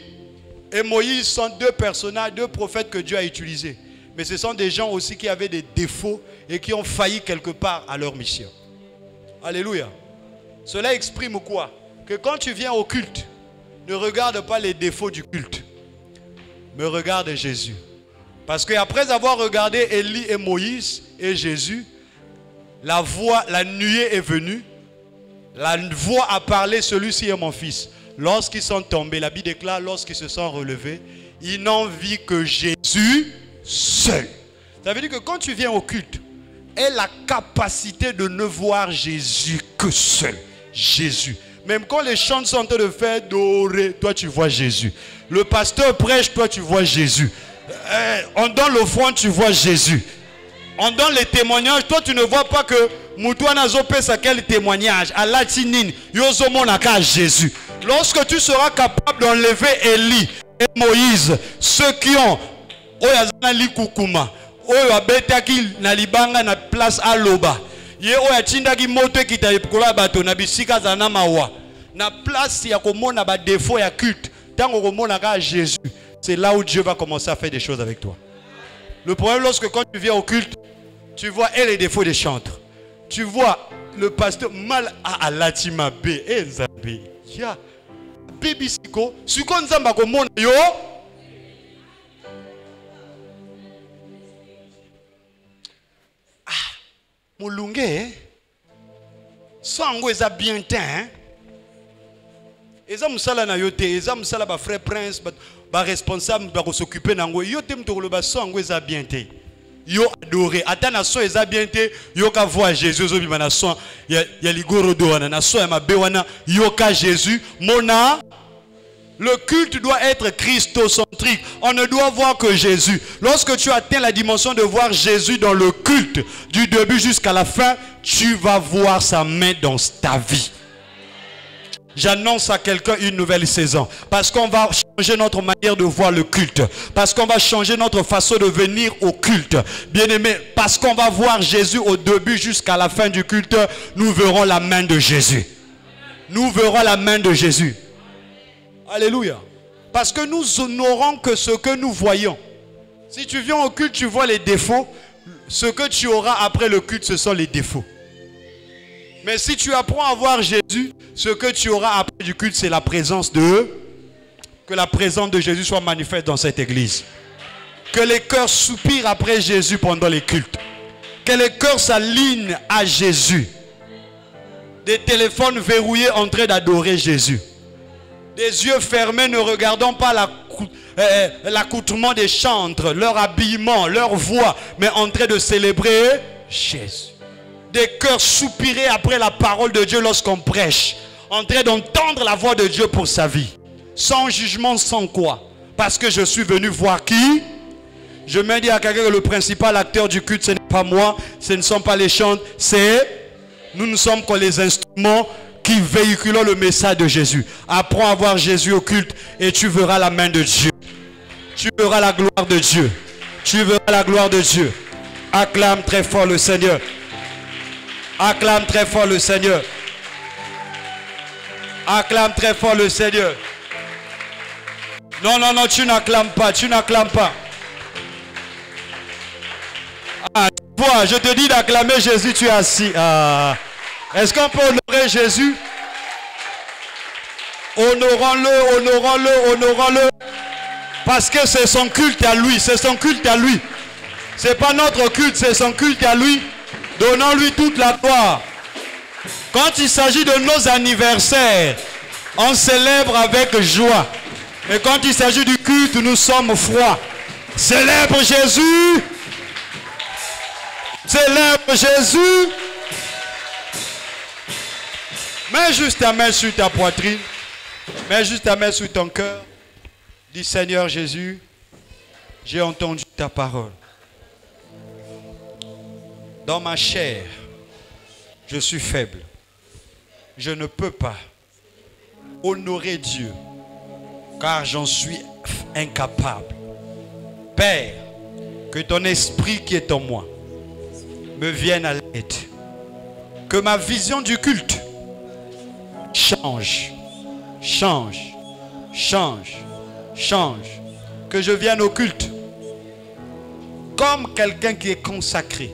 et Moïse sont 2 personnages, 2 prophètes que Dieu a utilisés. Mais ce sont des gens aussi qui avaient des défauts et qui ont failli quelque part à leur mission. Alléluia. Cela exprime quoi? Que quand tu viens au culte, ne regarde pas les défauts du culte, mais regarde Jésus. Parce qu'après avoir regardé Élie et Moïse et Jésus, la nuée est venue, la voix a parlé, celui-ci est mon fils. Lorsqu'ils sont tombés, la Bible déclare, lorsqu'ils se sont relevés, ils n'ont vu que Jésus seul. Ça veut dire que quand tu viens au culte, aie la capacité de ne voir Jésus que seul. Jésus. Même quand les chants sont en train de faire doré, toi tu vois Jésus. Le pasteur prêche, toi tu vois Jésus. On donne l'offrande, tu vois Jésus. On donne les témoignages, toi tu ne vois pas que Moutouana Zopé, c'est quel témoignage? À Latinine, Yozomonaka Jésus. Lorsque tu seras capable d'enlever Élie et Moïse, ceux qui ont Oyazana Likukuma, Oyabetaki Nalibanga na place à Loba. Ye oya tindaki moto kita epkola bato na bisika za na mawa na place ya komona ba défaut ya culte tango komona ka Jésus, c'est là où Dieu va commencer à faire des choses avec toi. Le problème lorsque quand tu viens au culte, tu vois les défauts des chantres. Tu vois le pasteur mal à latima b enzabe ya bibisiko siko nzamba komona yo Moulungue, sango eza bien teint. Eza musala na yote, eza musala ba frère prince, ba responsable ba s'occuper nango. Yote mtokolo ba sango eza bien teint. Yo adoré, atana so eza bien teint, yo ka voir Jésus zo bima na son ya ligoro do wana na so ya mabe wana, yo ka Jésus mona. Le culte doit être christocentrique. On ne doit voir que Jésus. Lorsque tu atteins la dimension de voir Jésus dans le culte, du début jusqu'à la fin, tu vas voir sa main dans ta vie. J'annonce à quelqu'un une nouvelle saison. Parce qu'on va changer notre manière de voir le culte. Parce qu'on va changer notre façon de venir au culte. Bien-aimé, parce qu'on va voir Jésus au début jusqu'à la fin du culte, nous verrons la main de Jésus. Nous verrons la main de Jésus. Alléluia. Parce que nous n'aurons que ce que nous voyons. Si tu viens au culte, tu vois les défauts. Ce que tu auras après le culte, ce sont les défauts. Mais si tu apprends à voir Jésus, ce que tu auras après du culte, c'est la présence de... Que la présence de Jésus soit manifeste dans cette église. Que les cœurs soupirent après Jésus pendant les cultes. Que les cœurs s'alignent à Jésus. Des téléphones verrouillés en train d'adorer Jésus. Des yeux fermés, ne regardant pas l'accoutrement des chantres, leur habillement, leur voix, mais en train de célébrer Jésus. Des cœurs soupirés après la parole de Dieu lorsqu'on prêche, en train d'entendre la voix de Dieu pour sa vie. Sans jugement, sans quoi? Parce que je suis venu voir qui? Je me dis à quelqu'un que le principal acteur du culte, ce n'est pas moi, ce ne sont pas les chantres, c'est nous ne sommes que les instruments qui véhiculent le message de Jésus. Apprends à voir Jésus au culte et tu verras la main de Dieu. Tu verras la gloire de Dieu. Tu verras la gloire de Dieu. Acclame très fort le Seigneur. Acclame très fort le Seigneur. Acclame très fort le Seigneur. Non, non, non, tu n'acclames pas, tu n'acclames pas. Ah, tu vois, je te dis d'acclamer Jésus, tu es assis. Ah. Est-ce qu'on peut honorer Jésus? Honorons-le, honorons-le, honorons-le. Parce que c'est son culte à lui, c'est son culte à lui. C'est pas notre culte, c'est son culte à lui. Donnons-lui toute la gloire. Quand il s'agit de nos anniversaires, on célèbre avec joie. Et quand il s'agit du culte, nous sommes froids. Célèbre Jésus. Célèbre Jésus. Mets juste ta main sur ta poitrine. Mets juste ta main sur ton cœur. Dis Seigneur Jésus, j'ai entendu ta parole. Dans ma chair, je suis faible. Je ne peux pas honorer Dieu, car j'en suis incapable. Père, que ton esprit qui est en moi me vienne à l'aide. Que ma vision du culte change, change, change, change. Que je vienne au culte comme quelqu'un qui est consacré.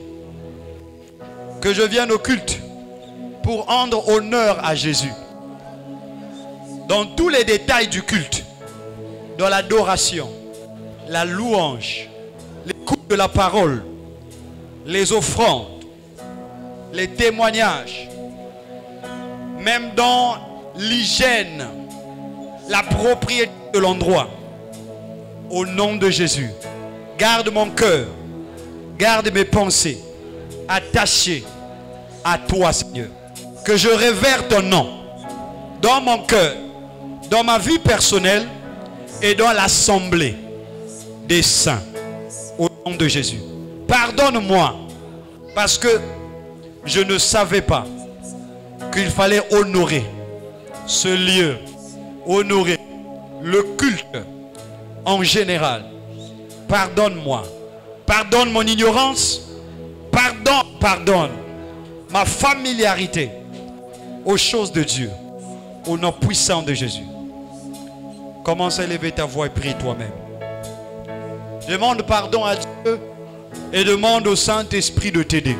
Que je vienne au culte pour rendre honneur à Jésus. Dans tous les détails du culte, dans l'adoration, la louange, l'écoute de la parole, les offrandes, les témoignages, même dans l'hygiène, la propriété de l'endroit. Au nom de Jésus, garde mon cœur, garde mes pensées attachées à toi, Seigneur. Que je révère ton nom dans mon cœur, dans ma vie personnelle et dans l'assemblée des saints. Au nom de Jésus. Pardonne-moi parce que je ne savais pas qu'il fallait honorer ce lieu, honorer le culte en général. Pardonne-moi. Pardonne mon ignorance. Pardonne ma familiarité aux choses de Dieu, au nom puissant de Jésus. Commence à élever ta voix et prie toi-même. Demande pardon à Dieu et demande au Saint-Esprit de t'aider.